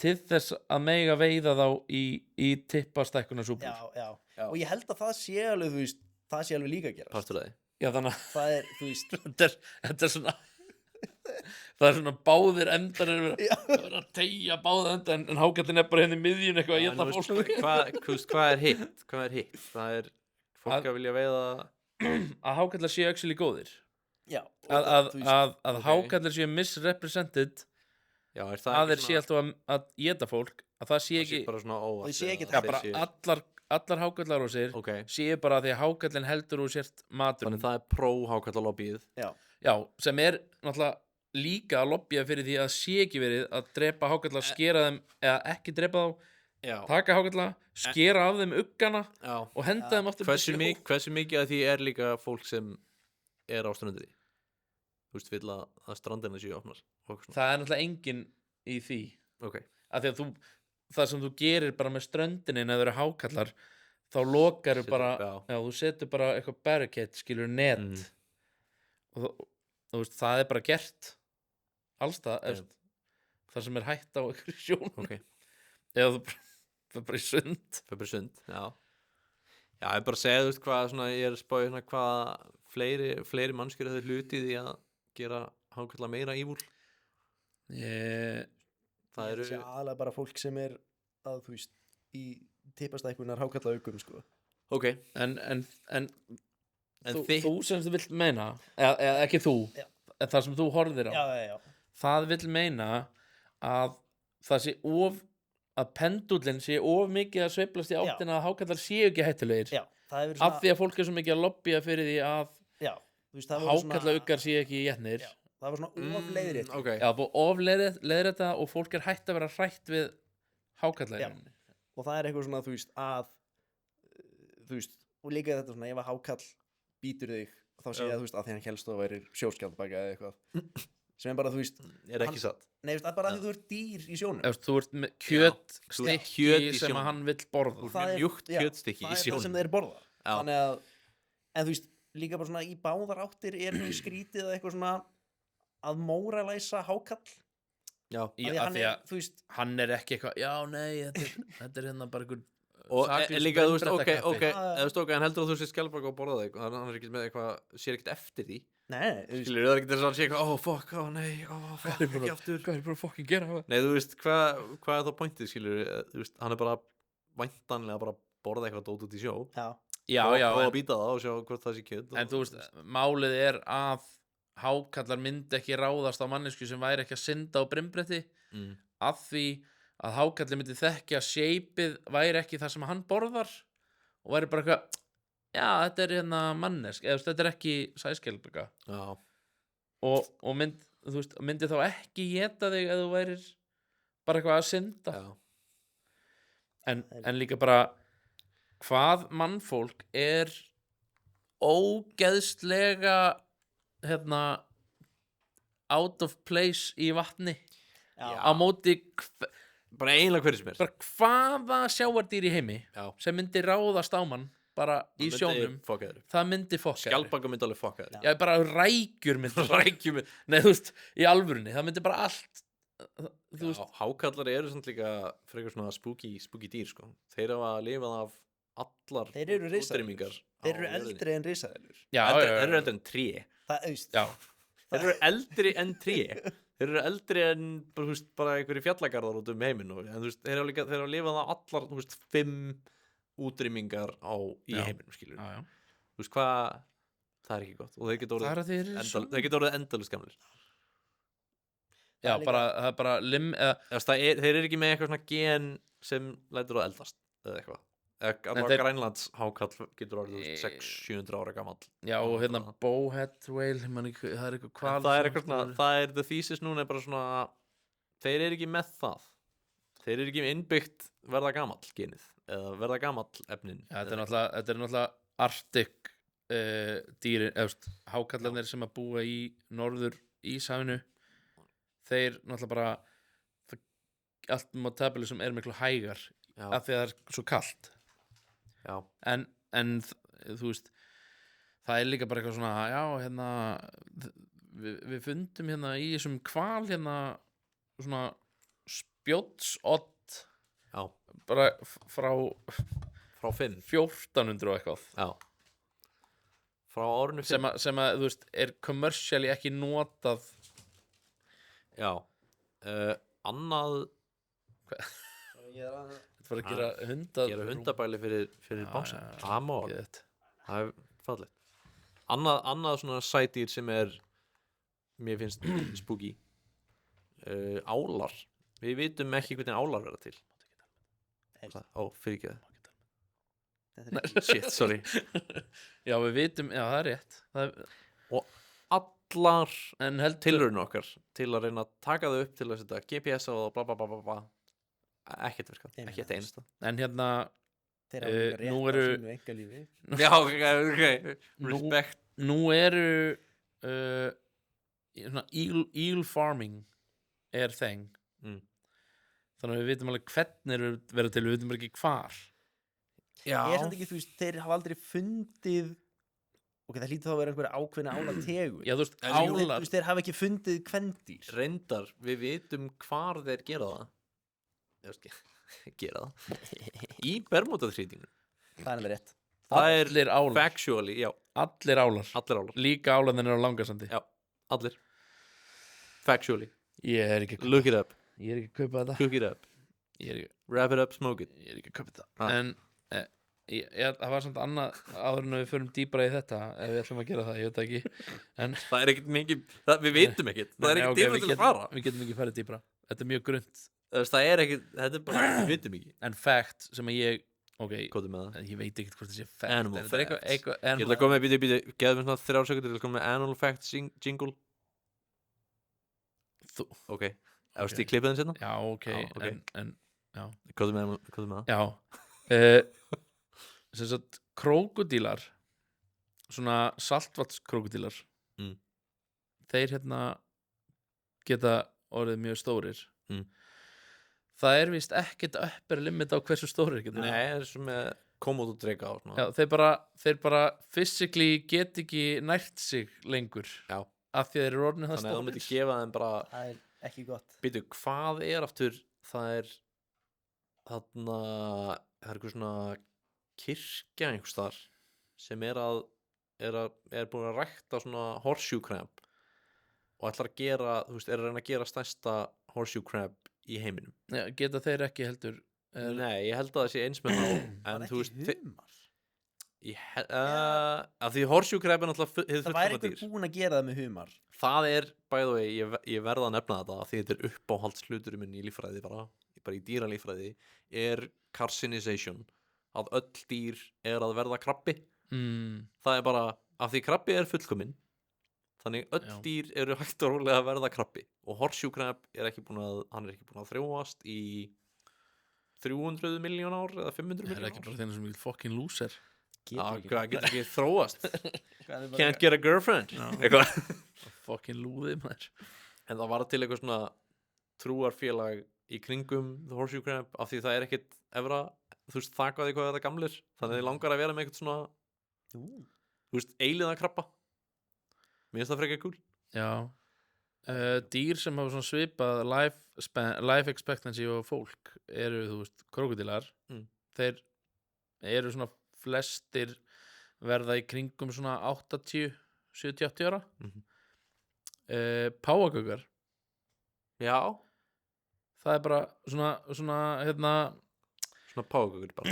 til þess að mega veiða þá í tippastækkuna súpur já, og ég held að það sé alveg, þú veist, það sé alveg líka að gera Partur af því. Já, þannig að það er, þú veist þetta er svona það er svona báðir endar er verið að tegja báða enda en hákallin er bara henni í miðjun eitthvað að geta fólk Hvað er hitt? Hvað er hitt? Það er fólk að vilja veiða. að hákallar séu actually góðir já, að ok. hákallar séu misrepresented Já, er það að þeir sé alltaf að geta fólk að það sé ekki bara svona óvart. Það sé ekki já, bara allar hákallar á sér Ok, séu bara því að hákallin heldur úr sért matur þannig það er pró-hákallalobbyið. já, sem er náttúrulega líka að lobbya fyrir því að sé ekki verið að drepa hákallar, skera þeim eða ekki drepa þá, Já. taka hákallar skera af þeim uggana Já. og henda þeim aftur Hversu mikið af því er líka fólk sem er á ströndinni? Þú veist, vill að strandina séu opnar og svona. það er náttúrulega engin í því Ok, af því að það sem þú gerir bara með ströndinni eða það eru hákallar þá lokaru Setur bara upp, já. þú setur bara eitthvað barricade skilur net Mhm. og þú veist, það er bara gert allstað Ok. það sem er hætt á einhverju sjón ok. eða það er bara í sund Það er bara sund, já. Já, ég er bara að segja, þú veist, hvað svona, ég er að spáði hérna hvað fleiri mannskjur hefur hlutið í að gera hákalla meira ívúl. ég, Það það eru, sé aðlega bara fólk sem er að, þú veist, í tippastækkunar hákalla augum, sko ok, en en þú sem þú vilt meina eða ekki þú Já. en það sem þú horfir á já, það vill meina að það sé að pendullin sé of mikið að sveiflast í áttina að hákallar séu ekki hættulegir já, það hefur af því að fólk er svo mikið að lobbya fyrir því að já, þú veist, það voru hákallaugar séu ekki jætnir Já. það var svona ofleiðrið ok, já, búið ofleiðrætta og fólk er hætt að vera hrætt við hákallar Já. og það er eitthvað svona, þú veist, þú veist, og líka þetta svona, ef að hákall býtur þig þá sé ég að, þú veist, að því hann helst og væri sjóskjaldbaka eða eitthvað sem er bara, þú veist, er ekki satt. nei, þú veist, það er bara að því þú ert dýr í sjónum þú ert með kjöt þú ert kjöt stykki í sem sjónum. að hann vill borða Það er mjúkt já, kjötstykki í það er það sjónum. sem þeir borða Já. þannig að, en þú veist, líka bara svona í báðar áttir er mjög skrítið að eitthvað svona að móralæsa hákall Já, af því að hann er, þú veist, hann er ekki eitthvað, já nei þetta er hérna bara einhver og saklaus líka, þú veist, ok, brennbrettakappi. eða þú veist, ok, hann heldur að þú sé skjaldbaka og borða þig, hann er ekkert með eitthvað, sér ekkert eftir því. nei, þú veist, Skilur, það er ekkert þess að hann sé eitthvað, fuck, nei, fuck, ekki aftur. hvað er bara að fucking gera Nei, þú veist, hvað er þá pointið, skilur, þú veist, hann er bara væntanlega bara að borða eitthvað dót út í sjó já, já, og en, að býta það og sjá hvort það sé kjöt en þú veist, málið er að hákallar myndi ekki ráðast á mannesku sem væri ekki að synda á brimbretti af því að hákallar myndi þekkja að shapeið væri ekki það sem hann borðar og væri bara eitthvað já, þetta er hérna mannesk eða þú veist, þetta er ekki sæskjaldbaka Já, og myndi þá ekki geta þig ef þú værir bara eitthvað að synda já, en líka bara hvað mannfólk er ógeðslega hérna out of place í vatni á móti bara eiginlega hverju sem er bara hvaða sjáardýr í heimi Já. sem myndi ráðast á mann bara í sjónum það myndi fokka skjaldbaka myndi alveg fokka þér já, bara rækjur myndi rækjum nei, þú veist, í alvörunni, það myndi bara allt þú veist, hákallar eru samt líka frekar svona spooky dýr sko. Þeir hafa lifað af allar Þeir eru risaeðlur. útrýmingar Þeir eru eldri en risaeðlur. já, Þeir já, eru eldri en tré Það auðst. já, Þeir eru eldri en tré Þeir eru eldri en bara, þú veist, bara einhverju fjallagarðar út heiminn en þú veist, þeir hafa lifað af allar þú veist, 5 útrýmingar í Já. heiminum skilur já, já. Þú veist hvað, það er ekki gott og þeir geta það er að þeir eru svo þeir geta orðið endalist gamlir já, bara, það er bara Þeir eru ekki með eitthvað svona gen sem lætur að eldast eða eitthvað þeir- Grænlands hákall getur orðið 600-700 ára gamall já, og hérna bowhead whale það er eitthvað hval það er eitthvað svona, það er the thesis núna er bara svona þeir eru ekki með það þeir eru ekki með innbyggt verða gamall genið eða verða gamall efnin já, þetta er náttúrulega Arctic dýrin, hákallarnir sem að búa í norður Íshafinu þeir náttúrulega bara allt metabolism er miklu hægar Já. af því að það er svo kalt Já. en þú veist það er líka bara eitthvað svona já, hérna við fundum hérna í þessum hval hérna svona spjótsodd Já. bara frá 5 1400 og eitthvað Já. Frá árinu 5 sem að þú veist er commercially ekki notað Já. Annað þetta var að gera hundabæli fyrir bánsa Amor Geðveikt. Það er fallegt annað svona sætýr sem er mér finnst spooky álar við vitum ekki hvernig álar verða til fyrir ekki það shit, sorry já, við vitum, já, það er rétt og allar en heldur tilraunir okkar til að reyna að taka þau upp til að setja GPS og bla bla bla bla bla ekkert virkað, ekki eitt einasta en hérna Þeir hafa líka nú rétt á eru- sínu einkalífi. já, ok, respect nú eru svona eel farming er þeng Mm. þannig að við vitum alveg hvernig eru verið til, við vitum bara ekki hvar já, Ég er samt ekki, þú veist, þeir hafa aldrei fundið ok, það hlýtur þá að vera einhverja ákveðna álategur. já, þú veist, Þú álar veist, þeir hafa ekki fundið kvendýr. reyndar, við vitum hvar þeir gera það eða gera það í Bermudaþrítingu Það er alveg rétt. það er allir álar factually, já, allir álar allir álar líka álarnir eru á Langasandi já, allir factually, ég er ekki look it up, ég er ekki að kaupa þetta cook it up ég er ekki, wrap it up, smoke it ég er ekki að kaupa þetta Ah. en það var samt annað áður en við förum dýpra í þetta ef við ætlum að gera það, ég veit það ekki en það er ekkert mikið, við vitum ekkert það er Nei, ekkert ok, dýra við til að getum- fara við getum ekki farið dýpra, þetta er mjög grunnt það er ekkert, þetta er bara, við vitum ekki en fact sem að ég ok, hvað er með það? ég veit ekkert hvort það sé fact Animal en þetta er facts. eitthvað Ég ætla að koma með, býtu, geðum við svona 3 sekundur til að koma með animal facts jingle ok, ef þú klippið þeim sérna já, ok, Já, ok. en já, hvað er með það? já sem sagt krókódílar svona saltvatskrókódílar Mm. þeir hérna geta orðið mjög stórir Mm. það er víst ekkert upper limit á hversu stórir geta Nei, það er sem með komót og dreika á svona. já, þeir bara physically get ekki nært sig lengur Já. af því að þeir eru orðin það Þannig að þú myndir stórir gefa þeim bara Það er ekki gott. býtu, hvað er aftur það er þarna það er eitthvað svona kirkja einhvers þar sem er búin að rækta svona horseshoe crab og ætlar að gera, þú veist, er að reyna að gera stærsta horseshoe crab í heiminum já, geta þeir ekki heldur Nei, ég held að það sé eins með þá en þú veist, humar. af því horseshoe crab er náttúrulega hið Það væri fullkomna einhver dýr búin að gera það með humar. Það er, by the way, ég verða að nefna þetta af því þetta er uppáhaldsluturinn minn í líffræði bara í dýralíffræði er carcinization að öll dýr er að verða krabbi það er bara, af því krabbi er fullkominn þannig öll Já. dýr eru hægt og rólega að verða krabbi og horseshoe crab hann er ekki búin að þróast í 300 miljón ár eða 500 Það er miljón ekki ár bara þeirna sem vil fucking loser. Hvað getur ekki þróast? Hvað er bara- Can't get a girlfriend eitthvað. Fucking lúði maður. En það var til eitthvað svona trúarfélag í kringum The Horseshoe Crab af því það er ekkit efra, þú veist, þakkaði hvað þetta er gamlir, þannig þið langar að vera með eitthvað svona, þú veist, eiliða krabba. Mér finnst það frekar cool. Já. Dýr sem hafa svona svipað life expectancy og fólk eru, þú veist, krókódílar. Þeir eru svona flestir verða í kringum svona 70-80 ára. Páfagaukar, Já, það er bara svona hérna, svona páfagaukur bara.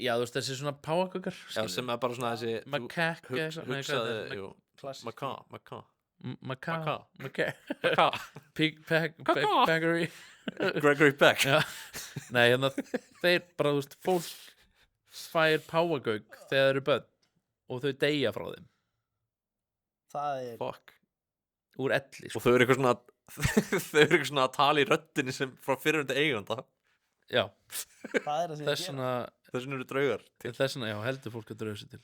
já, þú veist, þessi svona páfagaukar, Já, sem er bara svona þessi Macaque hugsaði, jú, Macaque Piggery. Gregory Peck. Já. Nei, hérna, þeir bara, þú veist, fólk fær páfagauk þegar þeir eru börn og þau deyja frá þeim Það er Fuck. úr elli, Og þau eru eitthvað svona þau eru eitthvað svona að tala í röddinni sem frá fyrrandi eiganda. Já, Það er það sem ég þess vegna Þess vegna eru draugar til. þess vegna, já, heldur fólk að drauga sér til.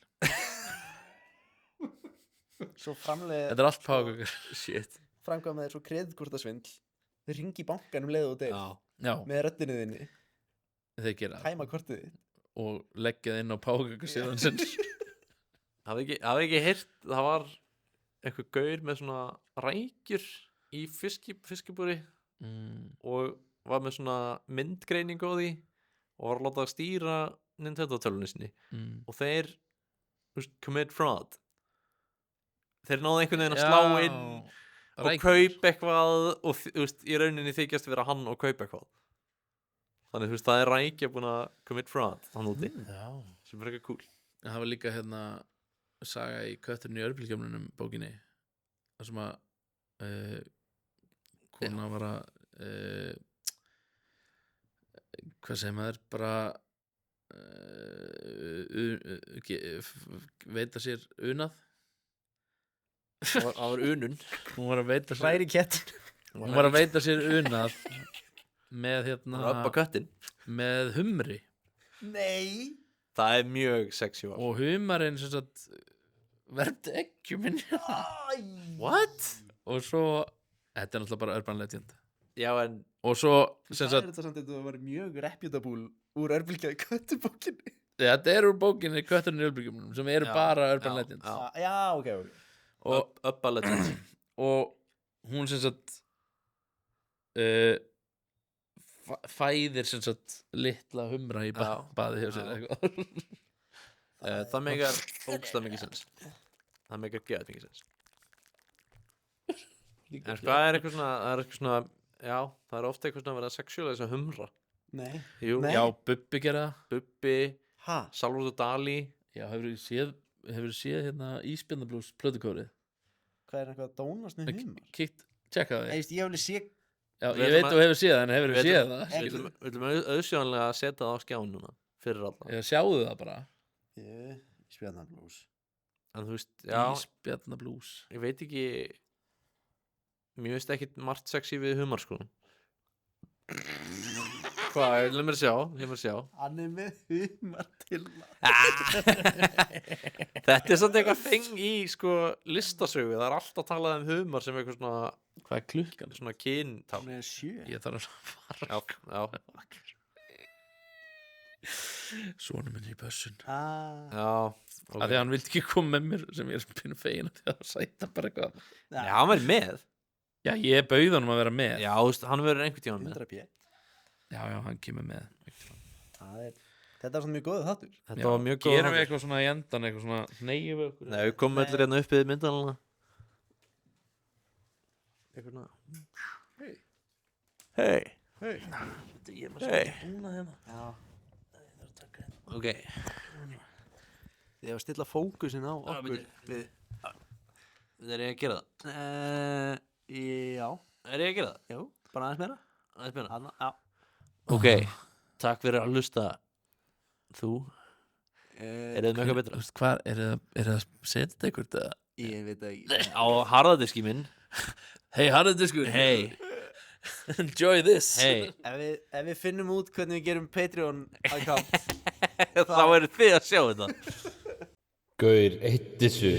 Svo framlega Þetta er allt páfagaukar. Shit. framkvæm með svo kreditkortasvindl. Þau ringi í bankanum leið og deyr Já, með röddinu þinni, þeir gera það tæma kortið þitt. og leggja það inn á páfagaukar síðan sinn. Hafði ekki heyrt, það var einhver gaur með svona rækjur í fiskibúri og var með svona myndgreiningu á því og var að láta að stýra Nintendo-tölunni sinni og þeir, þú veist, commit fraud. Þeir náðu einhvern veginn að slá inn og kaupa eitthvað og þú veist, í rauninni þykjast vera hann og kaupa eitthvað. Þannig, þú veist, það er rækja búin að commit fraud þann úti, sem er eitthvað cool. En það var líka hérna saga í Kötturinn í örbylgjuofninum bókinni þar sem að kona var að hvað segir maður bara veita sér unað. Það var unun. Hún var að veita sér Hræri kett. hún var að veita sér unað með hérna Rappa köttin. með humri Nei. Það er mjög sexy var. og humarinn sem sagt verði eggjum inn What? og svo þetta er náttúrulega bara Urban Legend Já, en og svo sem Það sagt er þetta samt að þetta var mjög reputable úr örbylgjaði köttubókinni. þetta er úr bókinni Kötturinn í örbylgjuofninum sem eru Já, bara Urban já, Legends já. Já, ok. og, Uppa Legend. og hún sem sagt fæðir sem sagt litla humra í Já, baði hjá sér já. eitthvað. Það meikar ógstlega mikið sens. Það meikar geðað mikið sens. En hvað er eitthvað svona, það er eitthvað svona, já, það er ofta eitthvað svona að vera sexuálega þess að humra. Nei. Jú, Nei. Já, Bubbi gera það. Bubbi, Ha? Salvador Dali. Já, hefur séð hérna Ísbjarnarblús plötukórið Hvað er eitthvað dónast með humar? Kíkt, tjekka það. Ég hefði sé Já, Við ég ætlum veit að- þú hefur séð það, en hefur Við séð ætlum- það? Við ætlum auðsjóðanlega að setja það á skján núna, fyrir alla. Já, sjáðu það bara. Ísbjarnarblús. En þú veist, já, Ísbjarnarblús. ég veit ekki, mér veist ekki margt sexy við humar, sko. Hvað, leið mér að sjá. Hann er með humar til Þetta er samt eitthvað þing í, sko, listasögu. Það er alltaf talað um humar sem eitthvað svona, Hvað er klukkan? svona kyntátt. Hann er 7. Ég þarf að fara. Já, já, Svona minn í bössun. já. Af því að hann vildi ekki koma með mér sem ég er pínu fegin að því að sæta bara eitthvað. Já, hann verið með. Já, ég bauð honum að vera með. Já, þú veist, hann verið einhvern tímann með. 100 p. Já, hann kemur með. Þetta var svona mjög góð þáttur. Þetta var mjög góð. Gerum við eitthvað svona í endan, eitthvað svona neyjum við okkur. Nei, við komum allir hérna upp við myndalana. Eitthvað svona. Hei. Hei. Ég er með svona búna hérna. Já. Ok. Ég var að stilla fókusin á okkur. Við. Er ég að gera það? Já. Er ég að gera það? Jú, bara aðeins meira. Aðeins meina. Anna, já. Ok, takk fyrir að hlusta. Þú, er þið með eitthvað betra? Þú veist hvað, er það að setja þetta eitthvað eða? Ég veit það ekki. Á harðadiski minn. Hei, harðardiskur. Hei. Enjoy this. Hey, Ef við finnum út hvernig við gerum Patreon account þá eru þið að sjá þetta. Gaur, eitt þessu